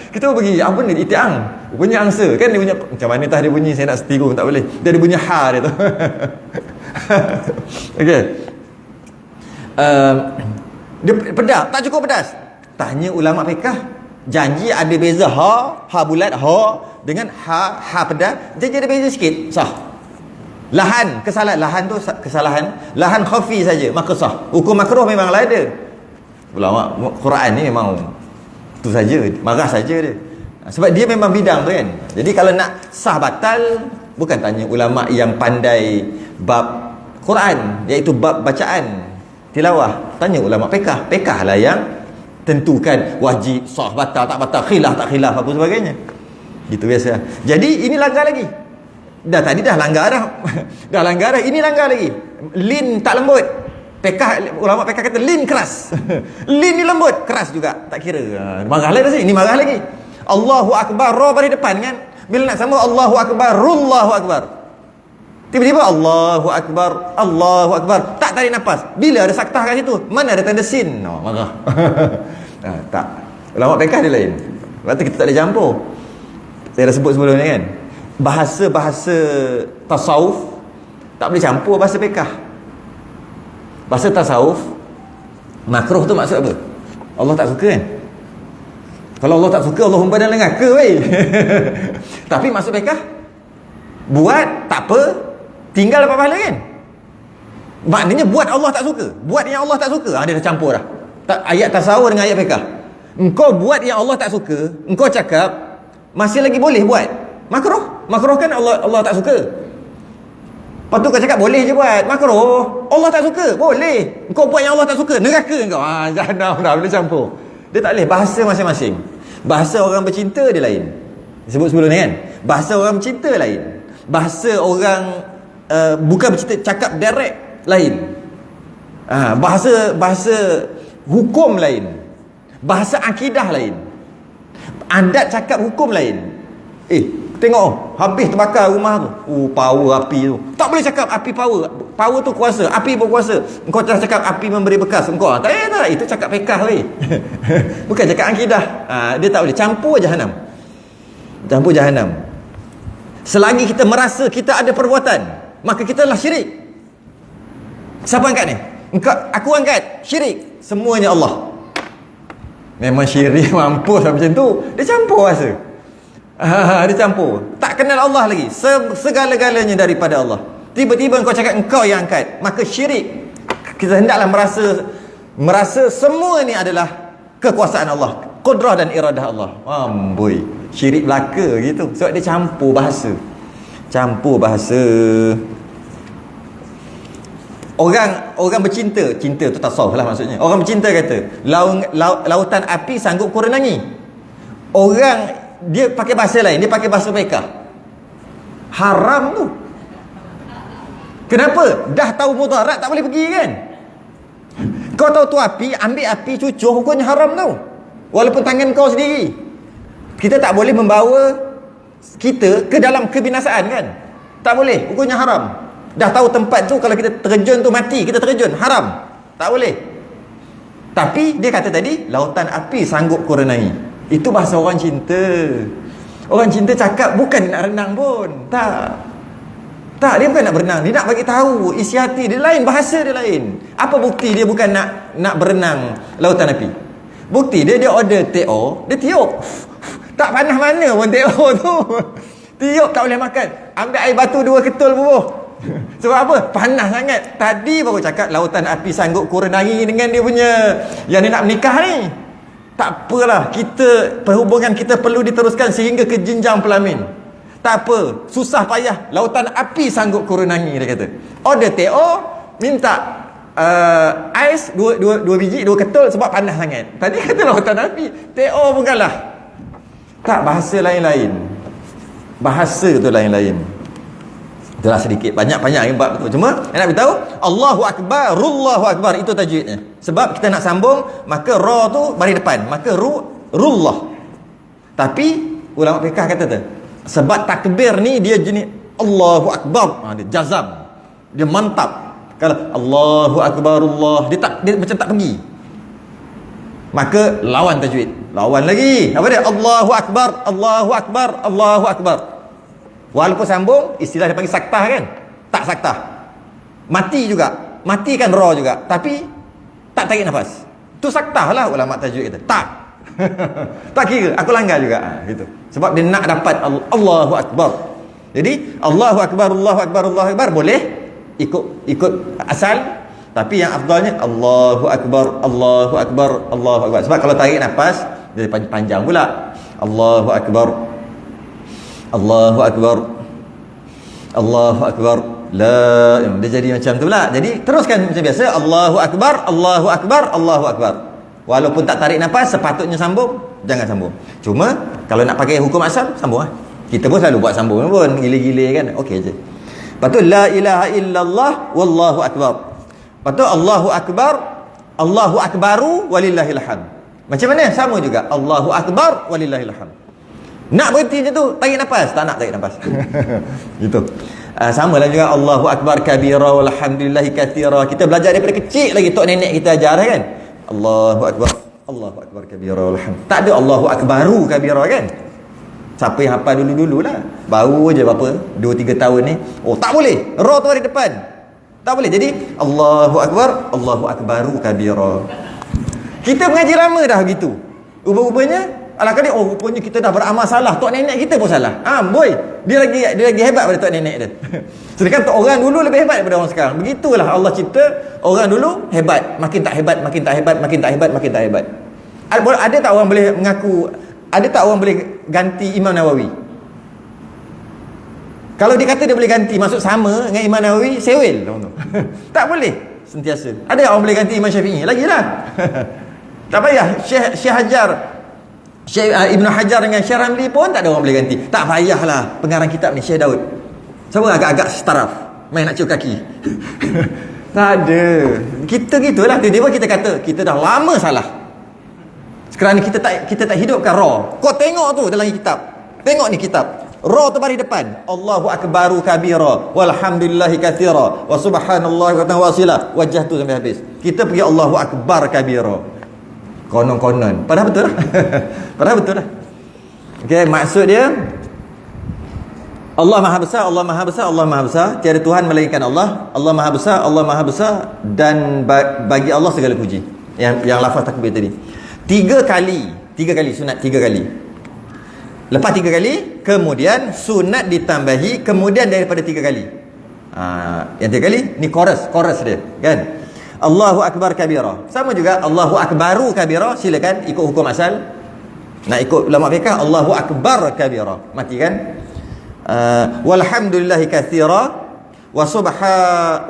Kita pergi apa ni iti'ang? Bunyi angsa. Kan dia punya macam mana tah dia bunyi, saya nak setiru tak boleh. Dia ada bunyi ha dia tu. Okey. Dia pedas, tak cukup pedas. Tanya ulama fiqh, janji ada beza ha bulat ha dengan ha pedas, janji ada beza sikit, sah. Lahan kesalahan, lahan khafi saja maka sah. Hukum makruh memanglah ada. Ulama Quran ni memang tu saja, marah saja dia. Sebab dia memang bidang tu kan. Jadi kalau nak sah batal, bukan tanya ulama yang pandai bab Quran, iaitu bab bacaan tilawah, tanya ulama fiqh. Fiqh lah yang tentukan wajib, sah, batal, tak batal, khilaf, tak khilaf, apa sebagainya. Gitu biasa. Jadi ini langgar lagi. Tadi dah langgar dah. Dah langgar dah, ini langgar lagi. Lin tak lembut. Ulama fiqh kata lin keras. Lin ni lembut, keras juga. Tak kira. Marah lagi dah sini, ini marah lagi. Allahu akbar, ra bagi depan kan. Bila nak sama Allahu akbar, rullahu akbar. Tiba-tiba Allahu akbar, Allahu akbar, tak tarik nafas. Bila ada saktah kat situ, mana ada tanda sin? Marah. Tak. Ulama fiqh dia lain. Sebab tu kita tak ada campur. Saya dah sebut sebelum ni kan. Bahasa-bahasa tasawuf tak boleh campur bahasa fiqh. Bahasa tasawuf makruh tu maksud apa? Allah tak suka kan? Kalau Allah tak suka, Allah humban dalam neraka weh. Tapi maksud fiqh, buat tak apa, tinggal dapat pahala kan? Maknanya buat Allah tak suka. Buat yang Allah tak suka, dia dah campur dah. Ayat tasawuf dengan ayat fiqh. Engkau buat yang Allah tak suka, engkau cakap masih lagi boleh buat. Makruh. Makruh kan Allah tak suka. Lepas tu kau cakap boleh je buat. Makruh. Allah tak suka. Boleh. Engkau buat yang Allah tak suka, neraka engkau. Jangan dah boleh campur. Dia tak boleh. Bahasa masing-masing. Bahasa orang bercinta dia lain. Disebut sebelum ni kan. Bahasa orang bercinta lain. Bahasa orang bukan bercinta, cakap direct lain. Bahasa hukum lain. Bahasa akidah lain. Adat cakap hukum lain. Tengok, habis terbakar rumah tu. Power api tu. Tak boleh cakap api power. Power tu kuasa, api pun kuasa. Engkau dah cakap api memberi bekas engkau. Tak, itu cakap fiqh weh. Bukan cakap akidah. Dia tak boleh campur jahanam. Campur jahanam. Selagi kita merasa kita ada perbuatan, maka kita lah syirik. Siapa angkat ni? Aku angkat. Syirik. Semuanya Allah. Memang syirik mampus macam tu. Dia campur rasa. Dia campur. Tak kenal Allah lagi. Segala-galanya daripada Allah. Tiba-tiba engkau cakap engkau yang angkat. Maka syirik. Kita hendaklah merasa semua ni adalah kekuasaan Allah. Qudrah dan iradah Allah. Amboi. Syirik belaka gitu. Sebab dia campur bahasa. Campur bahasa. Orang bercinta. Cinta tu tasawuf lah maksudnya. Orang bercinta kata, lautan api sanggup ku renangi. Orang dia pakai bahasa lain, dia pakai bahasa mereka. Haram tu. Kenapa? Dah tahu mudarat tak boleh pergi kan? Kau tahu tu api, ambil api cucur, hukumnya haram tau. Walaupun tangan kau sendiri. Kita tak boleh membawa kita ke dalam kebinasaan kan? Tak boleh, hukumnya haram. Dah tahu tempat tu, kalau kita terjun tu mati, kita terjun, haram. Tak boleh. Tapi dia kata tadi, lautan api sanggup ku renangi. Itu bahasa orang cinta. Orang cinta cakap bukan nak renang pun. Tak, dia bukan nak berenang. Dia nak bagi tahu isi hati dia lain, bahasa dia lain. Apa bukti dia bukan nak berenang lautan api? Bukti dia order TO, dia tiup. Tak panas mana pun TO tu. Tiup tak boleh makan. Ambil air batu 2 ketul bubuh. Sebab apa? Panas sangat. Tadi baru cakap lautan api sanggup ku renangi dengan dia punya yang dia nak menikah ni. Tak apalah, perhubungan kita perlu diteruskan sehingga ke jenjang pelamin. Tak apa, susah payah, lautan api sanggup ku renangi, dia kata. Order TO, minta ais 2 biji, 2 ketul sebab panas sangat. Tadi kata lautan api, TO pun kalah. Tak, bahasa lain-lain. Bahasa tu lain-lain. Itulah sedikit, banyak-banyak yang bab tu. Cuma yang nak beritahu, Allahu Akbar, Rullahu Akbar, itu tajwidnya. Sebab kita nak sambung, maka ra tu baris depan, maka rullah. Tapi ulama fiqh kata tu, sebab takbir ni dia jenis Allahu Akbar, dia jazam, dia mantap. Kalau Allahu Akbar Allah, dia macam tak pergi. Maka lawan tajwid, lawan lagi. Apa dia? Allahu Akbar, Allahu Akbar, Allahu Akbar. Walaupun sambung, istilah dia panggil saktah kan? Tak saktah. Mati juga. Mati kan ra juga. Tapi tak tarik nafas. Tu saktah lah ulama tajwid kata. Tak. Tak kira. Aku langgar juga. Gitu. Sebab dia nak dapat Allahu Akbar. Jadi Allahu Akbar, Allahu Akbar, Allahu Akbar boleh ikut asal. Tapi yang afdalnya Allahu Akbar, Allahu Akbar, Allahu Akbar. Sebab kalau tarik nafas, dia panjang pula. Allahu Akbar, Allahu Akbar, Allahu Akbar, la, dia jadi macam tu pula. Jadi teruskan macam biasa, Allahu Akbar, Allahu Akbar, Allahu Akbar. Walaupun tak tarik nafas, sepatutnya sambung, jangan sambung. Cuma kalau nak pakai hukum asal, sambung lah. Kita pun selalu buat sambung pun, gila-gila kan. Okey je. Lepas tu la ilaha illallah wallahu akbar. Lepas tu Allahu Akbar, Allahu Akbaru walillahil hamd. Macam mana? Sama juga, Allahu Akbar walillahil hamd. Nak berhenti je tu, tarik nafas. Tak nak tarik nafas. Gitu. Sama lah juga Allahu Akbar kabira walhamdulillahi katsira. Kita belajar daripada kecil lagi, tok nenek kita ajar kan. Allahu Akbar, Allahu Akbar kabira walhamd. Tak ada Allahu Akbaru kabira kan. Siapa yang hafal dulu-dulu lah. Baru je berapa 2-3 tahun ni. Oh tak boleh, ra tu ada depan. Tak boleh. Jadi Allahu Akbar, Allahu Akbaru kabira. Kita mengaji lama dah begitu. Rupa-rupanya alah kali, oh rupanya kita dah beramal salah. Tok nenek kita pun salah. Boy, dia lagi hebat pada tok nenek dia. Sedangkan tok orang dulu lebih hebat daripada orang sekarang. Begitulah Allah cipta. Orang dulu hebat, makin tak hebat, makin tak hebat, makin tak hebat, makin tak hebat. Ada tak orang boleh mengaku, ada tak orang boleh ganti Imam Nawawi? Kalau dia kata dia boleh ganti, maksud sama dengan Imam Nawawi, sewel. Tak boleh sentiasa. Ada orang boleh ganti Imam Syafi'i? Lagilah. Tak payah. Syekh Hajar, Syekh Ibn Hajar dengan Syekh Ramli pun tak ada orang boleh ganti. Tak payahlah pengarang kitab ni Syekh Daud. Siapa agak-agak staraf main nak cium kaki. Tak ada. Kita gitulah, tiba-tiba kita kata kita dah lama salah. Sekarang ni kita tak hidupkan ra. Kau tengok tu dalam kitab. Tengok ni kitab. Ra tu baris depan. Allahu akbaru kabira walhamdulillahi katsira wa subhanallahi wa wasila. Wajah tu sampai habis. Kita pergi Allahu akbar kabira. Konon-konon. Padahal betul lah. Padahal betul lah. Okey, maksud dia Allah Maha Besar, Allah Maha Besar, Allah Maha Besar. Tiada Tuhan melainkan Allah. Allah Maha Besar, Allah Maha Besar, dan bagi Allah segala puji. Yang lafaz takbir tadi. 3 kali sunat 3 kali. Lepas 3 kali, kemudian sunat ditambahi, kemudian daripada 3 kali. Yang 3 kali ni chorus dia, kan? Allahu akbar kabira. Sama juga Allahu akbaru kabira, silakan ikut hukum asal. Nak ikut ulama fiqh, Allahu akbar kabira. Mati kan? Walhamdulillahi katsira wa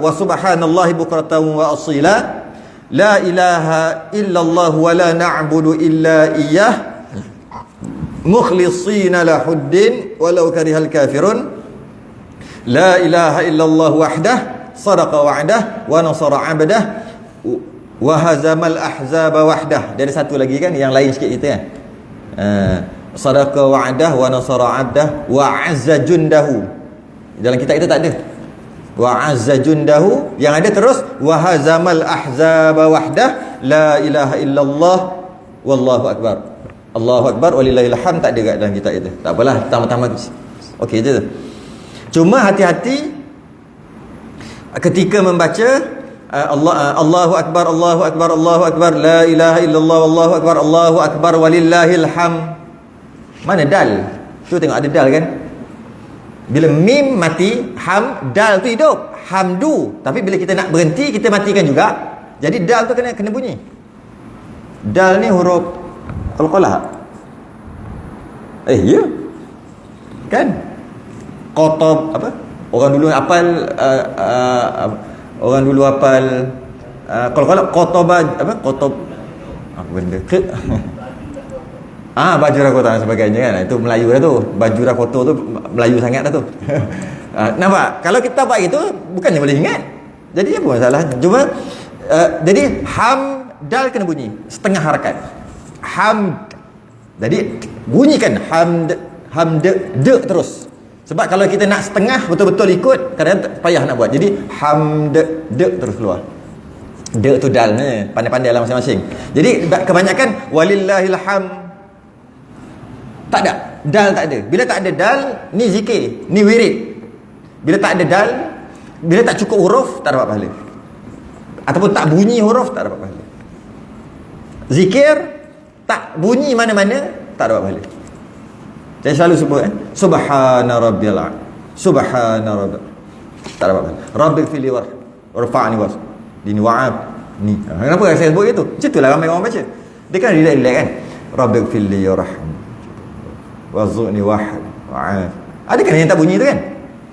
subhanallahi bukratan wa asila. La ilaha illallah wa la na'budu illa iyyah mukhlishina lahuddin walau karihal kafirun. La ilaha illallah wahdah sadaqa wa'dah wa nasara 'abdah wa hazamal ahzaba wahdah. Dia ada satu lagi kan yang lain sikit kita kan. Sadaqa wa'dah wa nasara 'abdah wa 'azza jundahu. Dalam kitab kita tak ada wa 'azza jundahu. Yang ada terus wa hazamal ahzaba wahdah. La ilaha illallah wallahu akbar. Allahu akbar walillahil hamd tak ada kat dalam kitab itu. Tak apalah, pertama-tama okey je. Cuma hati-hati ketika membaca Allahu akbar, Allahu akbar, Allahu akbar, la ilaha illallah wallahu akbar, Allahu akbar walillahil hamd. Mana dal? Tu tengok ada dal kan? Bila mim mati, dal tu hidup. Hamdu. Tapi bila kita nak berhenti, kita matikan juga. Jadi dal tu kena bunyi. Dal ni huruf qalqalah. Ya. Kan? Qatab apa? Orang dulu hafal qalqalah qataba apa? Qatab apa benda? Bajura kota dan sebagainya kan. Itu Melayu dah tu. Bajura kota tu Melayu sangat dah tu. Nampak? Kalau kita buat itu bukannya boleh ingat. Jadi apa masalahnya? Cuma jadi dal kena bunyi setengah harakat. Hamd. Jadi bunyikan hamd terus. Sebab kalau kita nak setengah betul-betul ikut, kadang-kadang payah nak buat. Jadi hamd terus keluar. Tu dal ni. Pandai-pandai lah masing-masing. Jadi kebanyakan walillahil hamd. Tak ada. Dal tak ada. Bila tak ada dal, ni zikir, ni wirid. Bila tak ada dal, bila tak cukup huruf, tak dapat pahala. Ataupun tak bunyi huruf, tak dapat pahala. Zikir tak bunyi mana-mana, tak dapat pahala. Saya selalu sebut subhana rabbil a'la. Subhana rabbil. Tak dapat pahala. Rabbil fili warfa'ni was. Dini wa'ab. Ni. Kenapa saya sebut itu? Macam itulah ramai orang baca. Dia kan relax kan. Rabbil fili warham. Wazu'ni wahad wa'af. Ada kan yang tak bunyi tu kan?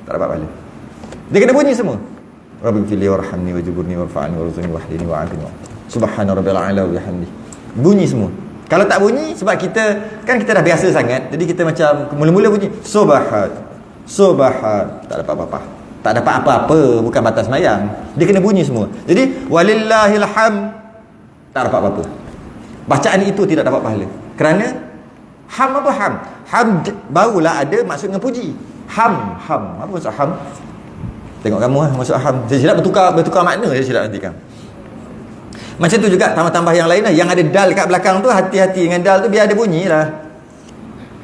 Tak dapat pahala. Dia kena bunyi semua. Rabbi fili warhamni wajiburni warfa'ni warzu'ni wahdini wa'afini. Subhana rabbil a'la wa bihamdi. Bunyi semua. Kalau tak bunyi, sebab kita dah biasa sangat, jadi kita macam mula-mula bunyi subhan. Tak dapat apa-apa. Tak dapat apa-apa, bukan batas sembahyang. Dia kena bunyi semua. Jadi walillahil hamd, tak dapat apa-apa. Bacaan itu tidak dapat pahala. Kerana apa ham? Hamd barulah ada maksud dengan puji. Ham. Apa maksud ham? Tengok kamu maksud ham. Saya silap bertukar makna, saya silap nanti kan. Macam tu juga tambah-tambah yang lain lah. Yang ada dal kat belakang tu, hati-hati dengan dal tu, biar ada bunyi lah.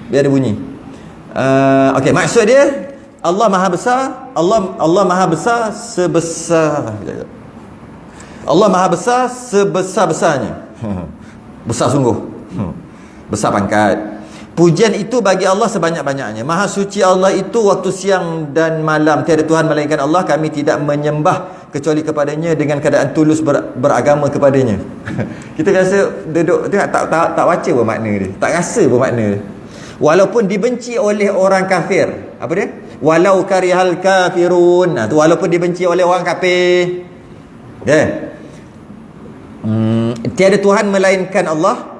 Biar ada bunyi. Okey, maksud dia Allah Maha Besar. Allah Maha Besar sebesar. Allah Maha Besar sebesar-besarnya. Besar sungguh. Besar pangkat. Pujian itu bagi Allah sebanyak-banyaknya. Maha suci Allah itu waktu siang dan malam. Tiada Tuhan melainkan Allah. Kami tidak menyembah kecuali kepadanya dengan keadaan tulus beragama kepadanya. Kita rasa duduk tak baca pun makna dia. Tak rasa pun makna dia. Walaupun dibenci oleh orang kafir. Apa dia? Walau karihal kafirun. Tu walaupun dibenci oleh orang kafir. Tiada Tuhan melainkan Allah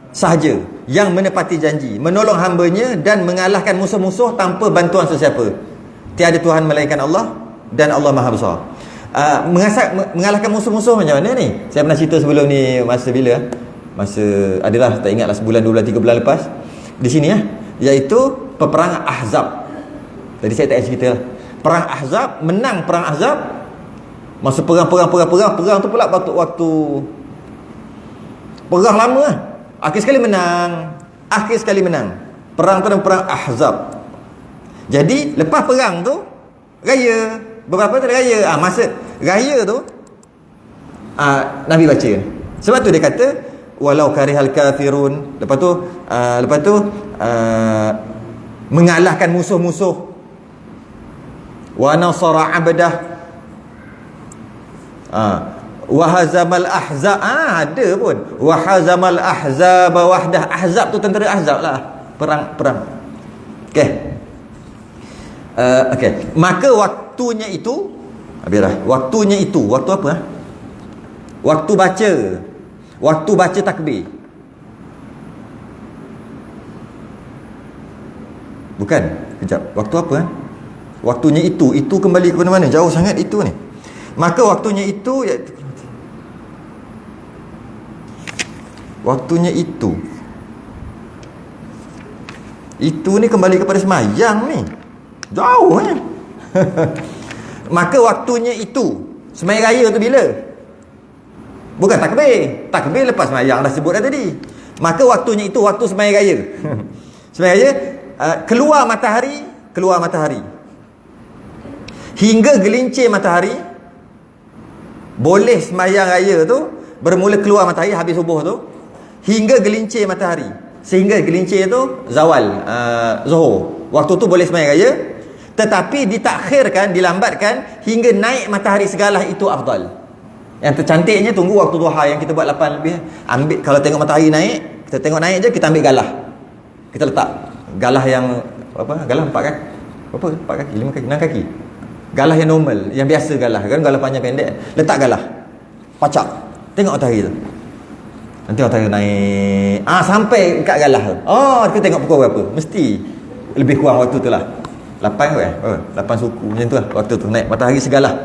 sahaja yang menepati janji, menolong hambanya dan mengalahkan musuh-musuh tanpa bantuan sesiapa. Tiada Tuhan melainkan Allah dan Allah Maha Besar. Mengalahkan musuh-musuh macam mana ni? Saya pernah cerita sebelum ni, masa bila? Masa adalah tak ingatlah sebulan, 2 bulan, 3 bulan lepas di sini iaitu peperangan Ahzab. Tadi saya tak cerita lah. Perang Ahzab, menang perang Ahzab. Masa perang tu pula waktu perang lama lah. Akhir sekali menang. Perang tu dan perang Ahzab. Jadi lepas perang tu raya, beberapa tu raya. Masa raya tu Nabi baca. Sebab tu dia kata walau karihal kafirun. Lepas tu mengalahkan musuh-musuh. Wa nasara abdah. Wa hazamal ahzab. Ada pun. Wa hazamal ahzab wahdah. Ahzab tu tentera Ahzab lah. Perang. Okey. Maka waktunya itu habislah. Waktunya itu. Waktu apa? Waktu baca takbir. Bukan. Kejap. Waktu apa? Waktunya itu kembali ke mana-mana, jauh sangat itu ni. Maka waktunya itu ni kembali kepada semayang ni. Jauh ni. Maka waktunya itu semayang raya tu bila? Bukan takbir. Takbir lepas semayang dah sebut dah tadi. Maka waktunya itu waktu semayang raya. Semayang raya keluar matahari. Hingga gelincir matahari. Boleh semayang raya tu bermula keluar matahari habis subuh tu hingga gelincir matahari. Sehingga gelincir tu zawal, zuhur. Waktu tu boleh semayang raya. Tetapi ditakhirkan, dilambatkan hingga naik matahari segalah, itu afdal. Yang tercantiknya tunggu waktu duha yang kita buat 8 lebih. Ambil, kalau tengok matahari naik, kita tengok naik je, kita ambil galah. Kita letak galah yang apa? Galah 4 kaki. Berapa? 4 kaki, 5 kaki, 6 kaki. Galah yang normal, yang biasa galah. Kan galah panjang pendek. Letak galah. Pacak. Tengok matahari tu. Nanti matahari naik. Sampai kat galah tu. Kita tengok pukul berapa. Mesti lebih kurang waktu tu lah. 8 ke 8 suku macam tu lah waktu tu. Naik matahari segalah.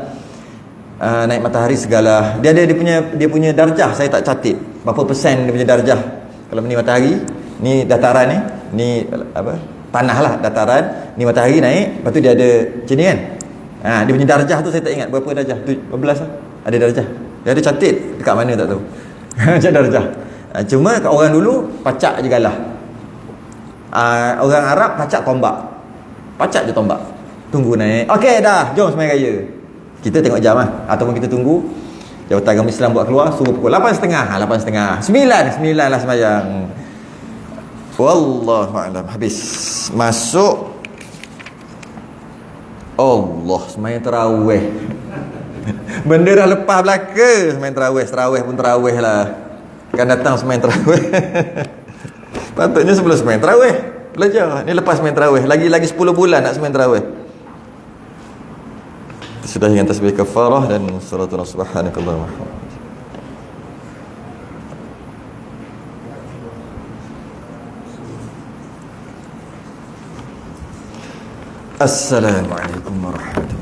Naik matahari segalah. Dia ada dia punya darjah. Saya tak catat berapa persen dia punya darjah. Kalau ni matahari, ni dataran ni apa? Tanah lah dataran. Ni matahari naik. Lepas tu dia ada macam ni kan. Dia punya darjah tu saya tak ingat berapa darjah. 12 lah. Ada darjah. Dia ada catat dekat mana tak tahu. Macam darjah. Cuma kat orang dulu pacak je galah. Orang Arab pacak tombak. Pacak je tombak. Tunggu naik. Okey dah, jom semayang raya. Kita tengok jam lah. Ataupun kita tunggu Jabatan Agama Islam buat keluar, suruh pukul 8.30. 8.30. 9 lah semayang. Wallahu a'lam. Habis. Masuk. Allah, semayang tarawih. Benda dah lepas belaka. Semayang tarawih pun tarawih lah. Kan datang semayang tarawih. Patutnya sebelum semayang tarawih belajar. Ni lepas semayang tarawih. Lagi 10 bulan nak semayang tarawih. Sudah dengan tasbih kafarah dan salatullah subhanakallahumma wa bihamdika. Assalamualaikum warahmatullahi wabarakatuh.